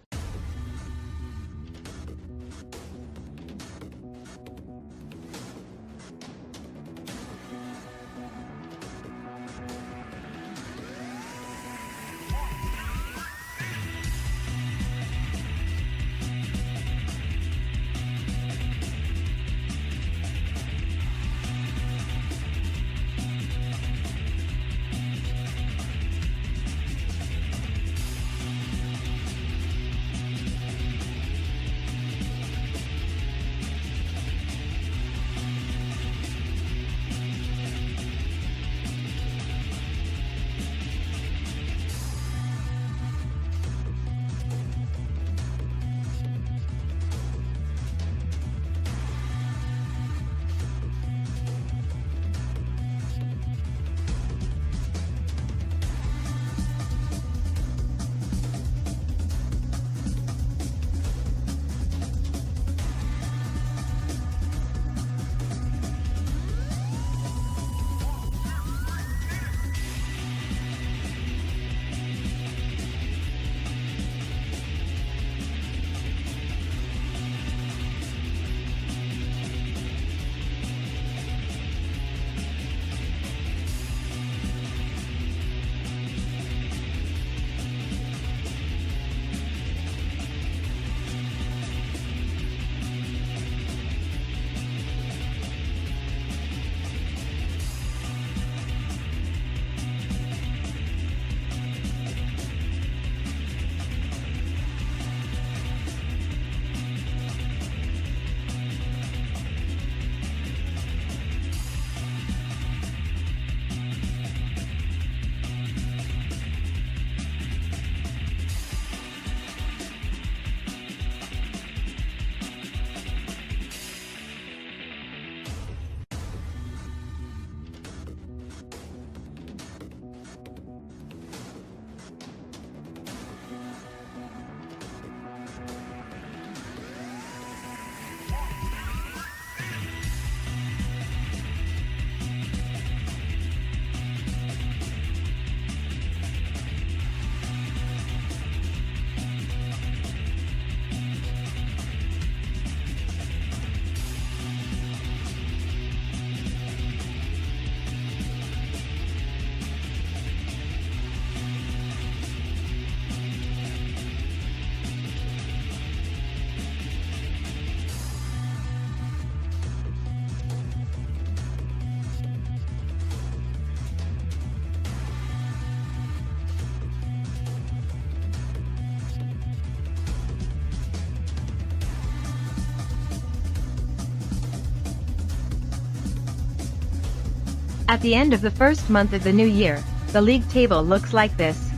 At the end of the first month of the new year, the league table looks like this.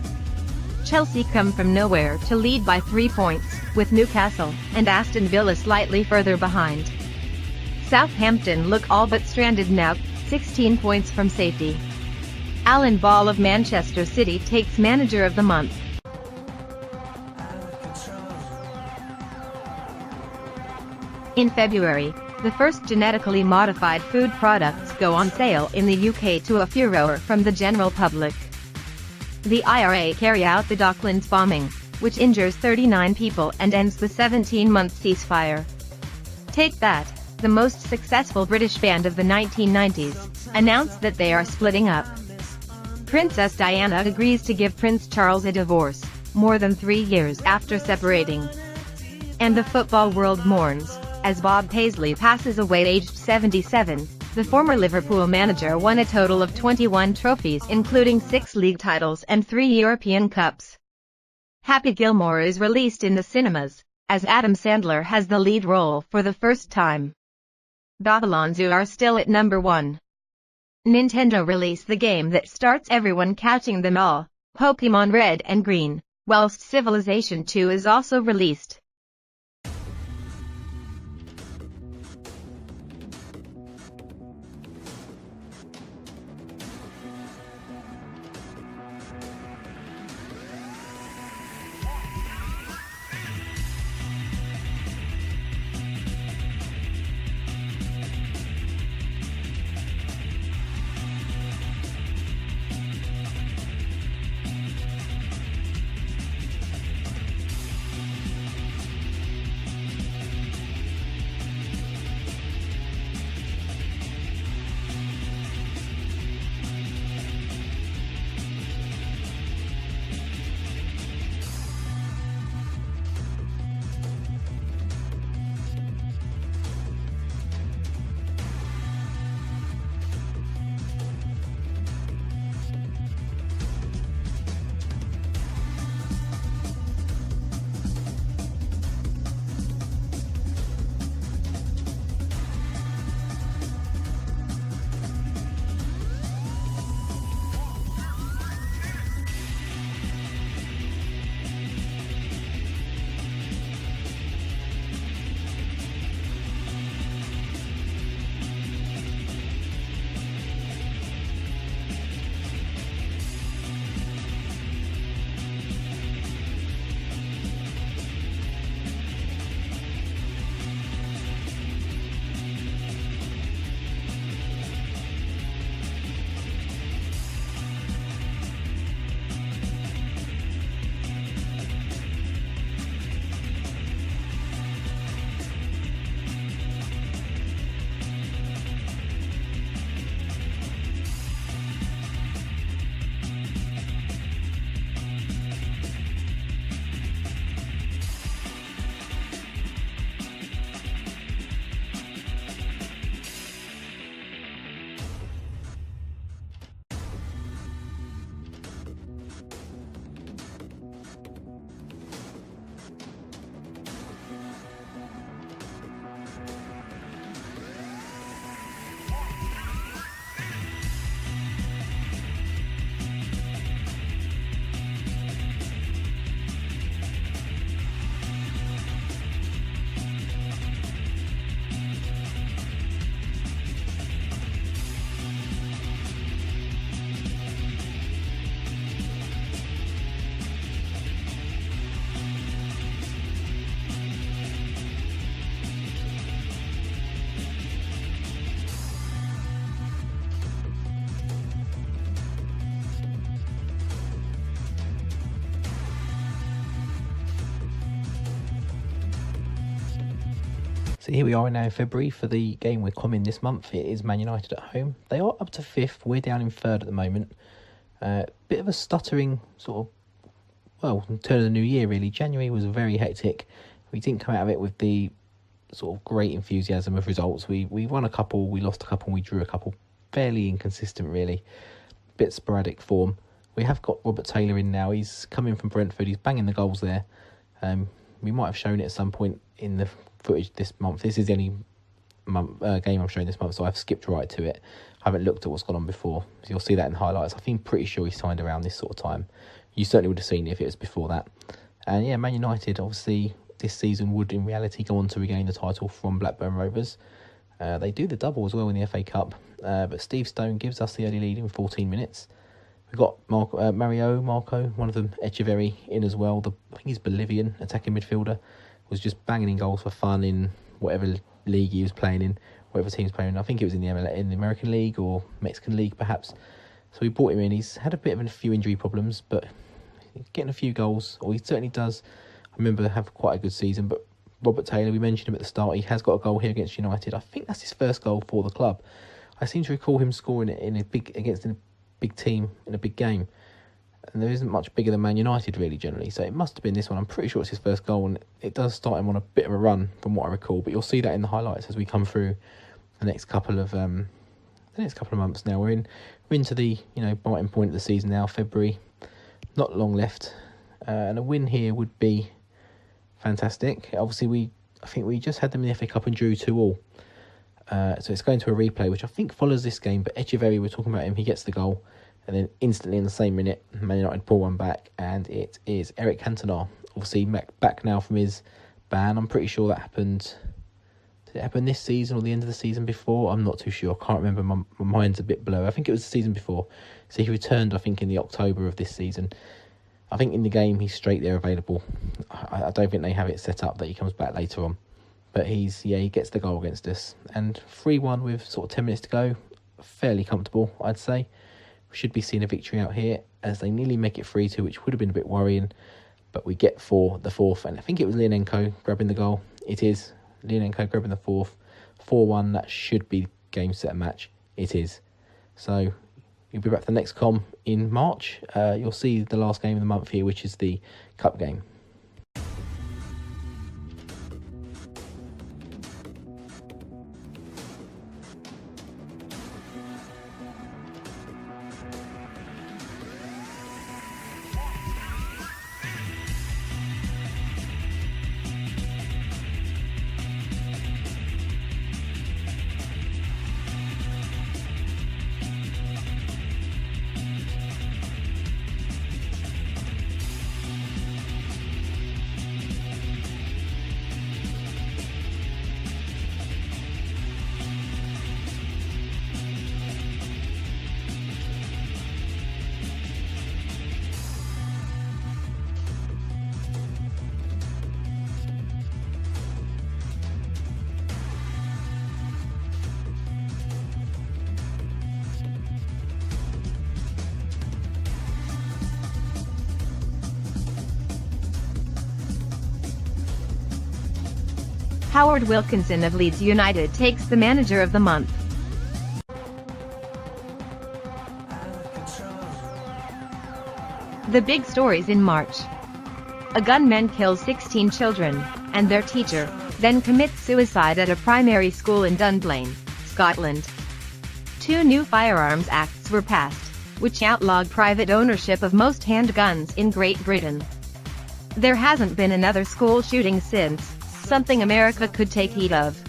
Chelsea come from nowhere to lead by 3 points, with Newcastle and Aston Villa slightly further behind. Southampton look all but stranded now, 16 points from safety. Alan Ball of Manchester City takes Manager of the Month. In February, the first genetically modified food products go on sale in the UK to a furore from the general public. The IRA carry out the Docklands bombing, which injures 39 people and ends the 17-month ceasefire. Take That, the most successful British band of the 1990s, announced that they are splitting up. Princess Diana agrees to give Prince Charles a divorce, more than 3 years after separating. And the football world mourns, as Bob Paisley passes away aged 77. The former Liverpool manager won a total of 21 trophies including 6 league titles and 3 European Cups. Happy Gilmore is released in the cinemas, as Adam Sandler has the lead role for the first time. Babylon Zoo are still at number 1. Nintendo released the game that starts everyone catching them all, Pokemon Red and Green, whilst Civilization 2 is also released. So here we are now in February for the game we're coming this month. It is Man United at home. They are up to 5th. We're down in 3rd at the moment. Bit of a stuttering sort of, well, turn of the new year really. January was very hectic. We didn't come out of it with the sort of great enthusiasm of results. We won a couple, we lost a couple, and we drew a couple. Fairly inconsistent really. Bit sporadic form. We have got Robert Taylor in now. He's coming from Brentford. He's banging the goals there. We might have shown it at some point in the footage this month. This is the only game I'm showing this month, so I've skipped right to it. I haven't looked at what's gone on before. So you'll see that in highlights. I think pretty sure he signed around this sort of time. You certainly would have seen it if it was before that. And yeah, Man United, obviously, this season would in reality go on to regain the title from Blackburn Rovers. They do the double as well in the FA Cup. But Steve Stone gives us the early lead in 14 minutes. We've got Marco, one of them, Echeverri in as well. I think he's Bolivian attacking midfielder. Was just banging in goals for fun in whatever league he was playing in, whatever team he was playing in. I think it was in the American League or Mexican League perhaps. So we brought him in. He's had a bit of a few injury problems, but getting a few goals, or he certainly does. I remember have quite a good season. But Robert Taylor, we mentioned him at the start. He has got a goal here against United. I think that's his first goal for the club. I seem to recall him scoring it against a big team in a big game. And there isn't much bigger than Man United really generally, so it must have been this one. I'm pretty sure it's his first goal, and it does start him on a bit of a run from what I recall. But you'll see that in the highlights as we come through the next couple of months. Now we're into the biting point of the season now, February. Not long left, and a win here would be fantastic. Obviously, I think we just had them in the FA Cup and drew 2-2. So it's going to a replay, which I think follows this game. But Echeverri, we're talking about him. He gets the goal. And then instantly in the same minute, Man United pull one back, and it is Eric Cantona. Obviously back now from his ban. I'm pretty sure that happened. Did it happen this season or the end of the season before? I'm not too sure. I can't remember. My mind's a bit blurry. I think it was the season before. So he returned, I think, in the October of this season. I think in the game he's straight there available. I don't think they have it set up that he comes back later on. But he gets the goal against us. And 3-1 with sort of 10 minutes to go. Fairly comfortable, I'd say. We should be seeing a victory out here as they nearly make it 3-2, which would have been a bit worrying. But we get the fourth, and I think it was Leonenko grabbing the goal. It is Leonenko grabbing the fourth. 4-1, that should be game, set, and match. It is. So you'll be back for the next com in March. You'll see the last game of the month here, which is the Cup game. Howard Wilkinson of Leeds United takes the Manager of the Month. The big stories in March. A gunman kills 16 children and their teacher, then commits suicide at a primary school in Dunblane, Scotland. 2 new firearms acts were passed, which outlawed private ownership of most handguns in Great Britain. There hasn't been another school shooting since, something America could take heed of.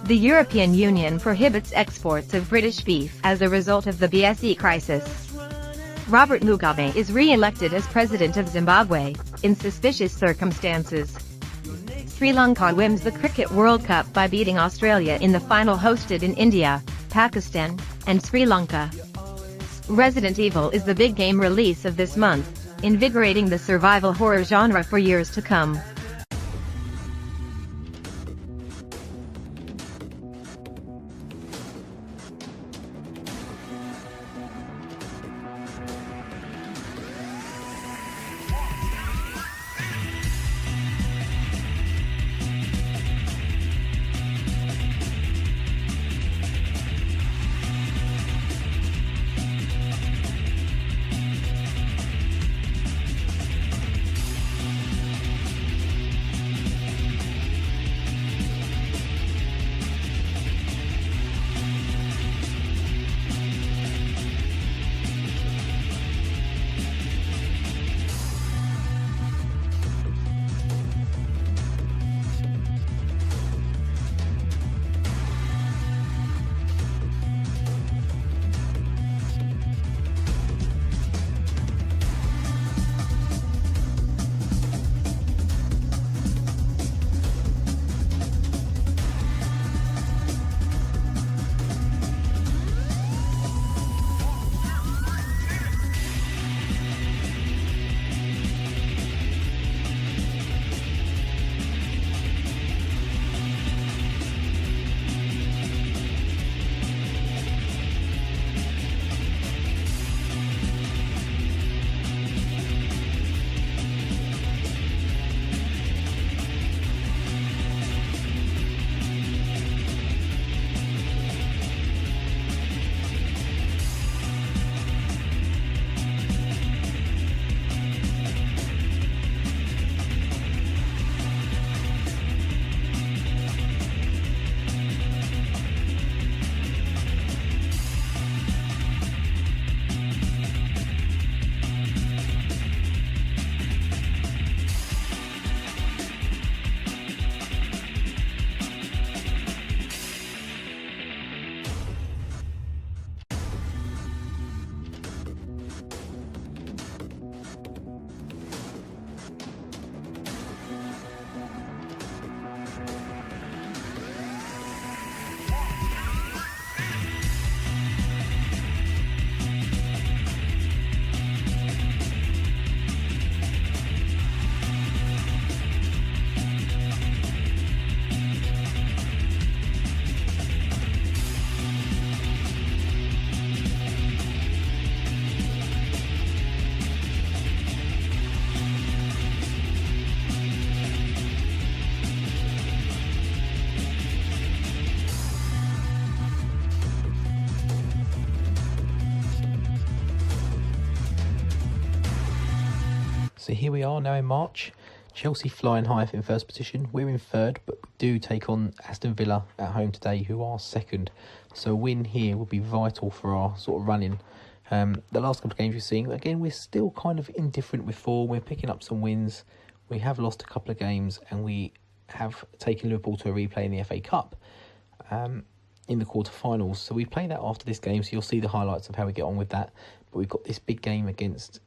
The European Union prohibits exports of British beef as a result of the BSE crisis. Robert Mugabe is re-elected as president of Zimbabwe, in suspicious circumstances. Sri Lanka wins the Cricket World Cup by beating Australia in the final hosted in India, Pakistan, and Sri Lanka. Resident Evil is the big game release of this month, invigorating the survival horror genre for years to come. So here we are now in March. Chelsea flying high in first position. We're in third, but we do take on Aston Villa at home today, who are second. So a win here would be vital for our sort of running. The last couple of games we've seen, again, we're still kind of indifferent with form. We're picking up some wins. We have lost a couple of games, and we have taken Liverpool to a replay in the FA Cup in the quarter-finals. So we play that after this game, so you'll see the highlights of how we get on with that. But we've got this big game against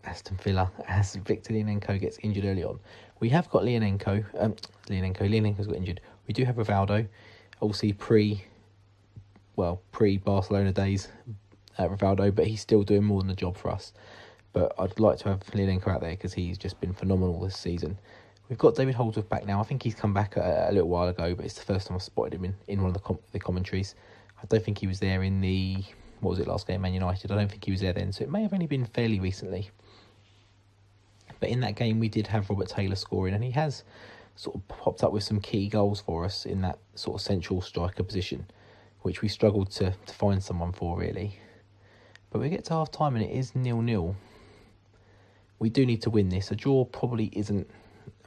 Aston Villa as Victor Lianenko gets injured early on. We have got Lianenko's got injured. We do have Rivaldo, obviously pre-Barcelona days, Rivaldo, but he's still doing more than the job for us. But I'd like to have Lianenko out there because he's just been phenomenal this season. We've got David Holdsworth back now. I think he's come back a little while ago, but it's the first time I've spotted him in one of the commentaries. I don't think he was there in the, last game, Man United. I don't think he was there then, so it may have only been fairly recently. But in that game, we did have Robert Taylor scoring, and he has sort of popped up with some key goals for us in that sort of central striker position, which we struggled to find someone for, really. But we get to half-time, and it is 0-0. We do need to win this. A draw probably isn't...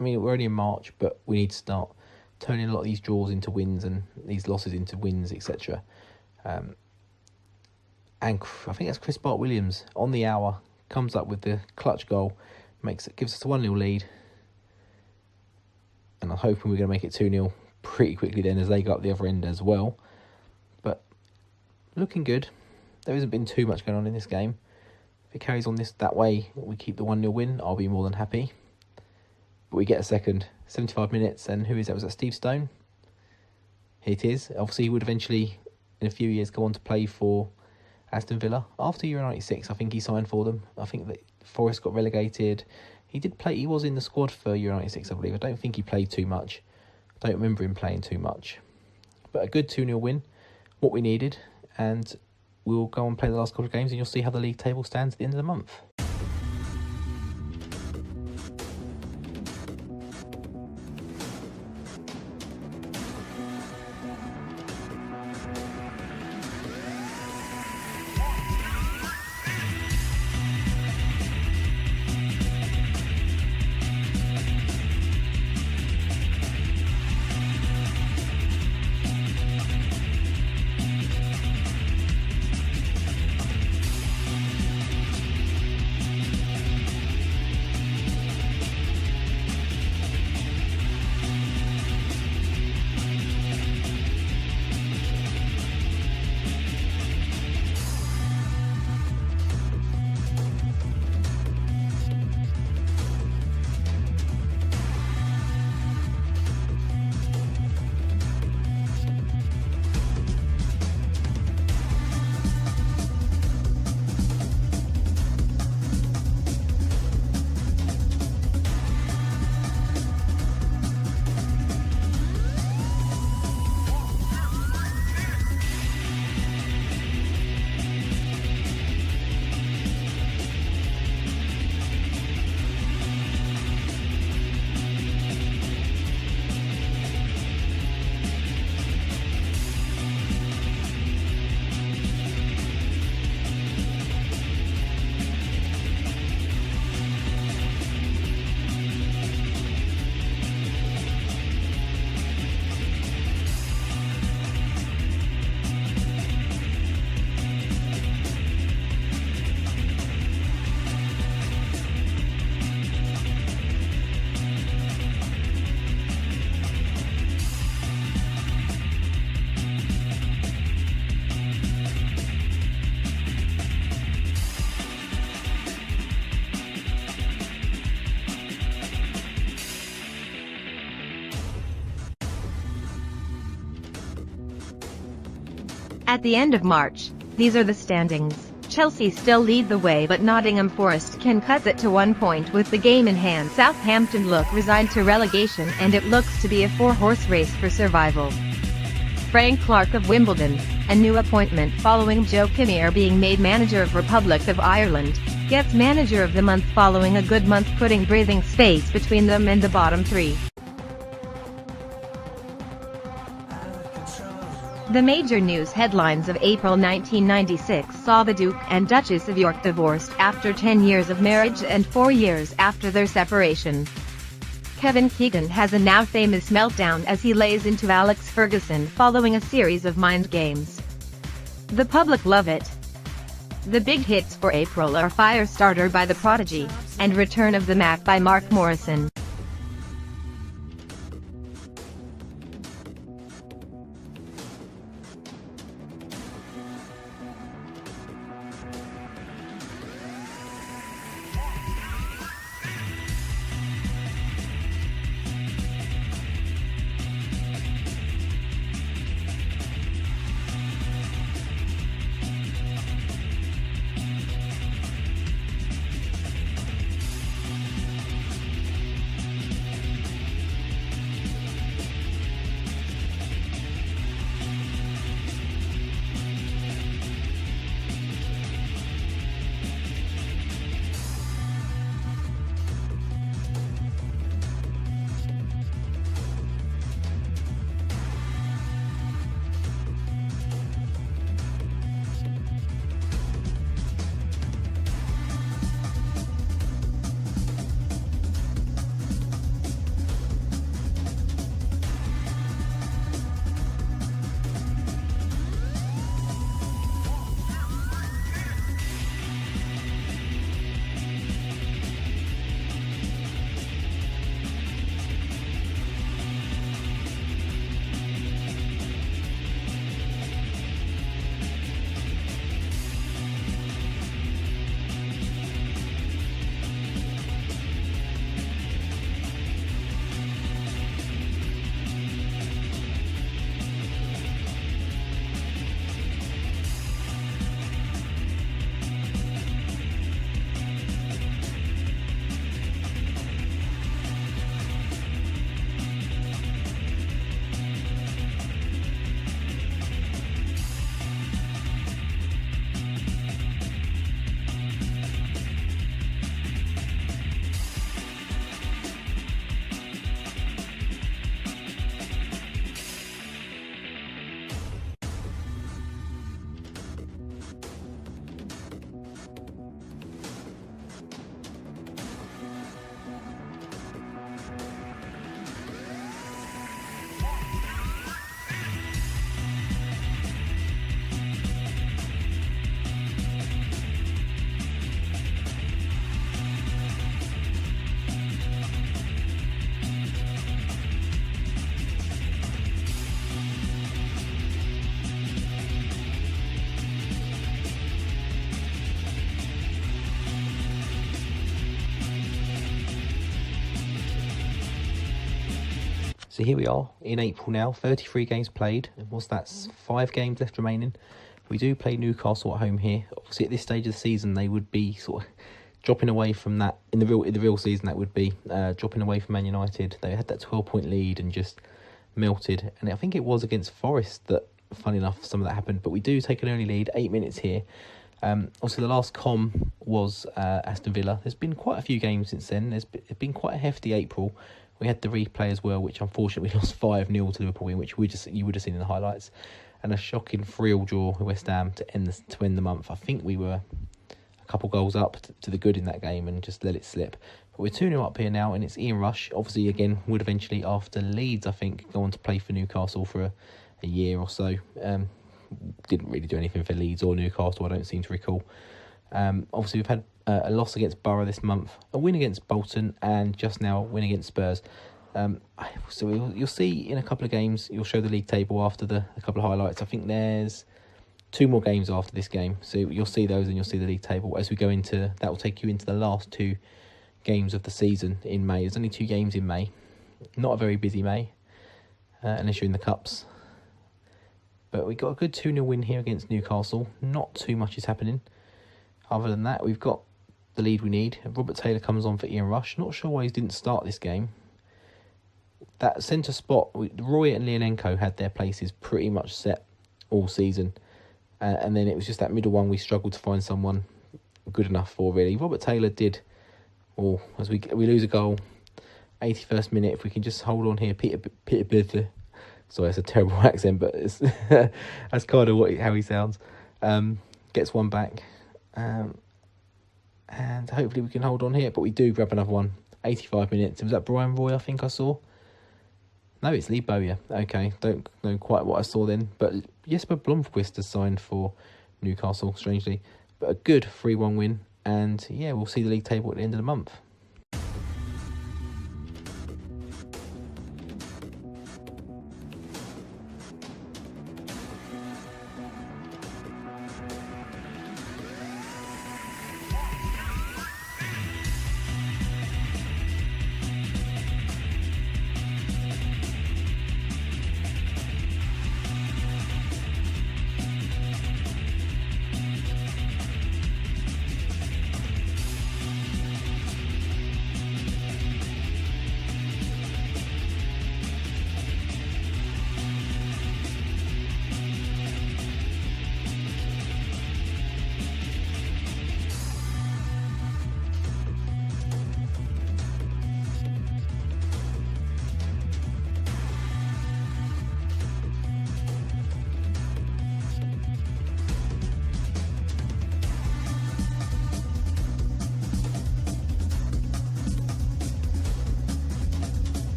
I mean, we're only in March, but we need to start turning a lot of these draws into wins and these losses into wins, etc. And I think that's Chris Bart-Williams on the hour, comes up with the clutch goal, gives us a 1-0 lead, and I'm hoping we're going to make it 2-0 pretty quickly then as they go up the other end as well. But looking good. There hasn't been too much going on in this game. If it carries on that way, we keep the 1-0 win, I'll be more than happy. But we get a second, 75 minutes, and who is that? Was that Steve Stone? Here it is. Obviously, he would eventually, in a few years, go on to play for Aston Villa. After Euro 96, I think he signed for them. I think that Forest got relegated. He did play. He was in the squad for Euro 96, I believe. I don't think he played too much. I don't remember him playing too much. But a good 2-0 win, what we needed. And we'll go and play the last couple of games, and you'll see how the league table stands at the end of the month. At the end of March, these are the standings. Chelsea still lead the way, but Nottingham Forest can cut it to 1 point with the game in hand. Southampton look resigned to relegation, and it looks to be a four-horse race for survival. Frank Clark of Wimbledon, a new appointment following Joe Kinnear being made manager of Republic of Ireland, gets manager of the month following a good month, putting breathing space between them and the bottom three. The major news headlines of April 1996 saw the Duke and Duchess of York divorced after 10 years of marriage and 4 years after their separation. Kevin Keegan has a now famous meltdown as he lays into Alex Ferguson following a series of mind games. The public love it. The big hits for April are Firestarter by The Prodigy, and Return of the Mac by Mark Morrison. So here we are in April now, 33 games played. And what's that, 5 games left remaining? We do play Newcastle at home here. Obviously at this stage of the season, they would be sort of dropping away from that, in the real season that would be, dropping away from Man United. They had that 12-point lead and just melted. And I think it was against Forest that, funny enough, some of that happened. But we do take an early lead, 8 minutes here. Also, the last was Aston Villa. There's been quite a few games since then. It's been quite a hefty April. We had the replay as well, which unfortunately we lost 5-0 to Liverpool, in which you would have seen in the highlights, and a shocking 3-3 draw with West Ham to end the month. I think we were a couple goals up to the good in that game and just let it slip. But we're 2-0 up here now, and it's Ian Rush. Obviously, again, would eventually, after Leeds, I think, go on to play for Newcastle for a year or so. Didn't really do anything for Leeds or Newcastle, I don't seem to recall. Obviously, we've had a loss against Borough this month, a win against Bolton, and just now a win against Spurs. So you'll see in a couple of games, you'll show the league table after a couple of highlights. I think there's 2 more games after this game, so you'll see those and you'll see the league table as we go into. That will take you into the last 2 games of the season in May. There's only 2 games in May, not a very busy May, unless you're in the Cups. But we got a good 2-0 win here against Newcastle. Not too much is happening. Other than that, we've got the lead we need. Robert Taylor comes on for Ian Rush. Not sure why he didn't start this game. That centre spot, Roy and Leonenko had their places pretty much set all season. And then it was just that middle one we struggled to find someone good enough for, really. Robert Taylor did, as we lose a goal, 81st minute, if we can just hold on here. Peter Bidler Sorry, it's a terrible accent, but it's that's kind of how he sounds. Gets one back, and hopefully we can hold on here. But we do grab another one. 85 minutes. Was that Brian Roy, I think I saw? No, it's Lee Bowyer. Okay, don't know quite what I saw then. But Jesper Blomqvist has signed for Newcastle, strangely. But a good 3-1 win. And yeah, we'll see the league table at the end of the month.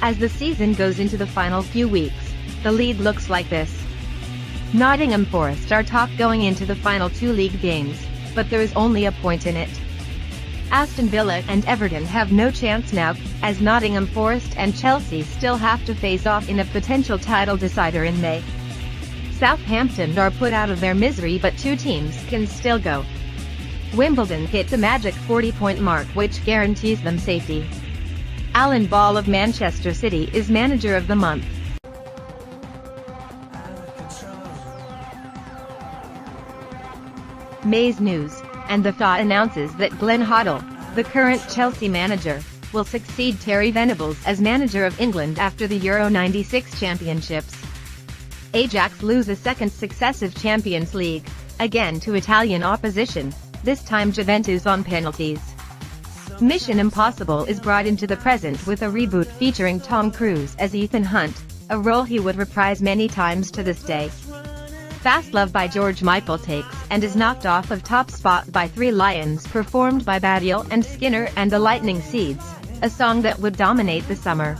As the season goes into the final few weeks, the lead looks like this. Nottingham Forest are top going into the final 2 league games, but there is only a point in it. Aston Villa and Everton have no chance now, as Nottingham Forest and Chelsea still have to face off in a potential title decider in May. Southampton are put out of their misery, but 2 teams can still go. Wimbledon hit the magic 40-point mark, which guarantees them safety. Alan Ball of Manchester City is Manager of the Month. May's news, and the thought announces that Glenn Hoddle, the current Chelsea manager, will succeed Terry Venables as manager of England after the Euro '96 championships. Ajax lose a second successive Champions League, again to Italian opposition, this time Juventus on penalties. Mission Impossible is brought into the present with a reboot featuring Tom Cruise as Ethan Hunt, a role he would reprise many times to this day. Fast Love by George Michael takes and is knocked off of top spot by 3 Lions performed by Badial and Skinner and the Lightning Seeds, a song that would dominate the summer.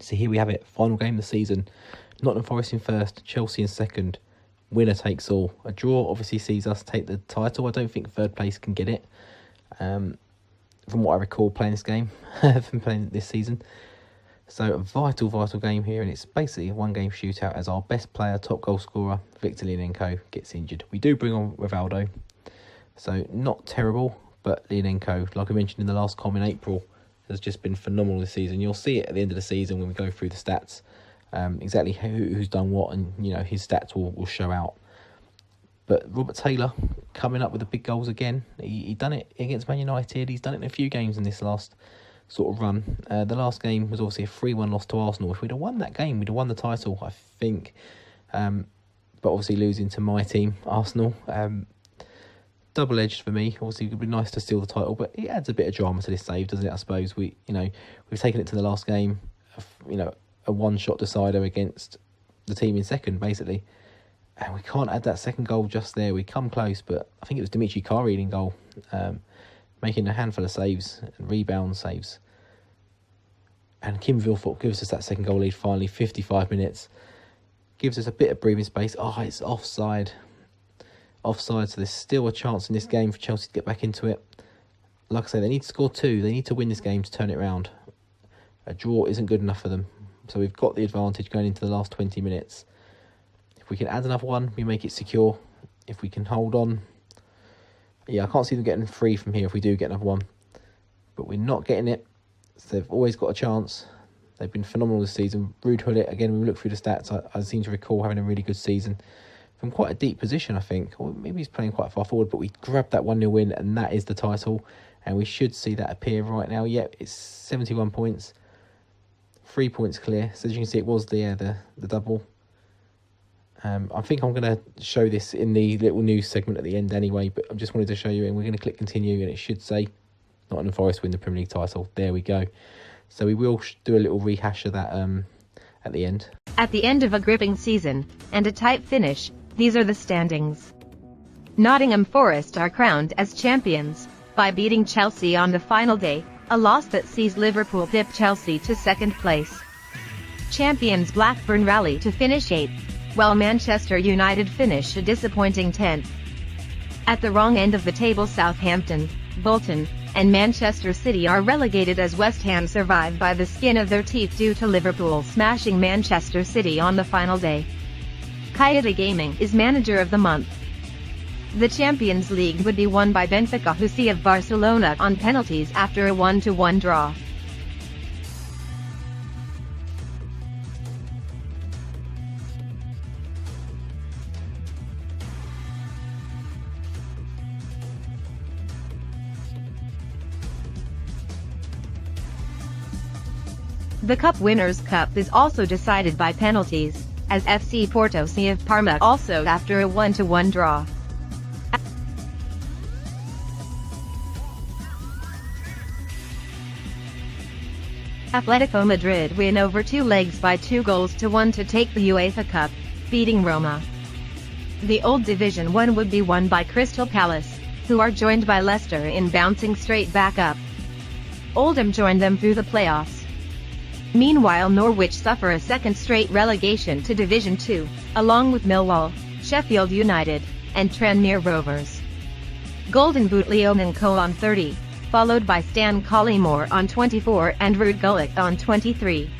So here we have it, final game of the season. Nottingham Forest in first, Chelsea in second. Winner takes all. A draw obviously sees us take the title. I don't think third place can get it. From what I recall playing this game, from playing this season. So a vital game here, and it's basically a 1-game shootout as our best player, top goal scorer, Victor Lianenko, gets injured. We do bring on Rivaldo, so not terrible, but Lianenko, like I mentioned in the last comment, April, has just been phenomenal this season. You'll see it at the end of the season when we go through the stats, exactly who's done what, and his stats will show out. But Robert Taylor coming up with the big goals again. He done it against Man United. He's done it in a few games in this last sort of run. The last game was obviously a 3-1 loss to Arsenal. If we'd have won that game, we'd have won the title, I think. But obviously losing to my team, Arsenal. Double-edged for me. Obviously, it would be nice to steal the title, but it adds a bit of drama to this save, doesn't it? I suppose we've taken it to the last game, a a one-shot decider against the team in second, basically. And we can't add that second goal just there. We come close, but I think it was Dimitri Kari in goal, making a handful of saves and rebound saves. And Kim Vilfort gives us that second goal lead finally, 55 minutes. Gives us a bit of breathing space. Oh, it's offside. Offside, so there's still a chance in this game for Chelsea to get back into it. Like I say, they need to score 2. They need to win this game to turn it around. A draw isn't good enough for them. So we've got the advantage going into the last 20 minutes. If we can add another one, we make it secure. If we can hold on. Yeah, I can't see them getting free from here if we do get another one. But we're not getting it. So they've always got a chance. They've been phenomenal this season. Ruud Gullit, again, when we look through the stats, I seem to recall having a really good season. From quite a deep position, I think. Or maybe he's playing quite far forward, but we grabbed that 1-0 win, and that is the title. And we should see that appear right now. Yep, it's 71 points. 3 points clear. So as you can see, it was the double. I think I'm going to show this in the little news segment at the end anyway, but I just wanted to show you, and we're going to click continue, and it should say Nottingham Forest win the Premier League title. There we go. So we will do a little rehash of that at the end. At the end of a gripping season, and a tight finish, these are the standings. Nottingham Forest are crowned as champions by beating Chelsea on the final day, a loss that sees Liverpool dip Chelsea to second place. Champions Blackburn rally to finish 8th, while Manchester United finish a disappointing 10th. At the wrong end of the table, Southampton, Bolton, and Manchester City are relegated as West Ham survive by the skin of their teeth due to Liverpool smashing Manchester City on the final day. Kiota Gaming is Manager of the Month. The Champions League would be won by Benfica, who see of Barcelona on penalties after a 1-1 draw. The Cup Winners' Cup is also decided by penalties, as FC Porto see of Parma also after a 1-1 draw. Atletico Madrid win over 2 legs by 2-1 to take the UEFA Cup, beating Roma. The old Division 1 would be won by Crystal Palace, who are joined by Leicester in bouncing straight back up. Oldham joined them through the playoffs. Meanwhile, Norwich suffer a second straight relegation to Division 2, along with Millwall, Sheffield United, and Tranmere Rovers. Golden Boot Leominko on 30, followed by Stan Collymore on 24 and Ruud Gullit on 23.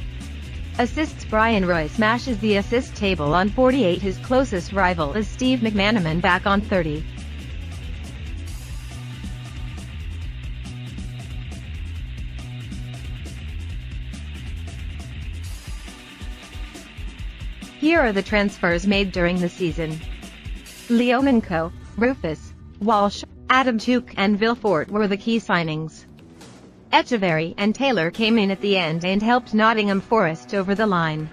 Assists: Brian Roy smashes the assist table on 48. His closest rival is Steve McManaman back on 30. Here are the transfers made during the season. Leominko, Rufus, Walsh, Adamchuk and Vilfort were the key signings. Echeverry and Taylor came in at the end and helped Nottingham Forest over the line.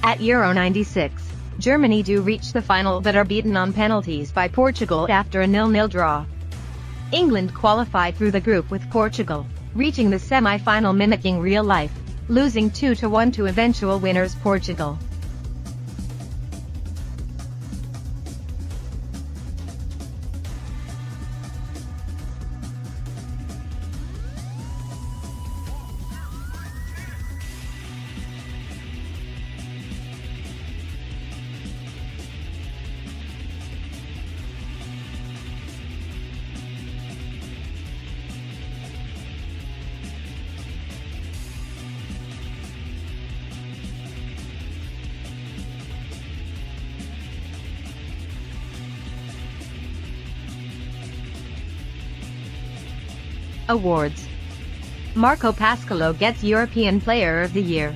At Euro 96, Germany do reach the final but are beaten on penalties by Portugal after a 0-0 draw. England qualified through the group with Portugal, reaching the semi-final mimicking real life, losing 2-1 to eventual winners Portugal. Awards. Marco Pascolo gets European Player of the Year.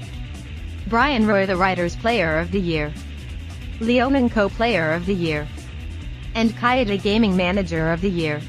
Brian Roy the Writers Player of the Year. Leomanco Player of the Year. And Kiota Gaming Manager of the Year.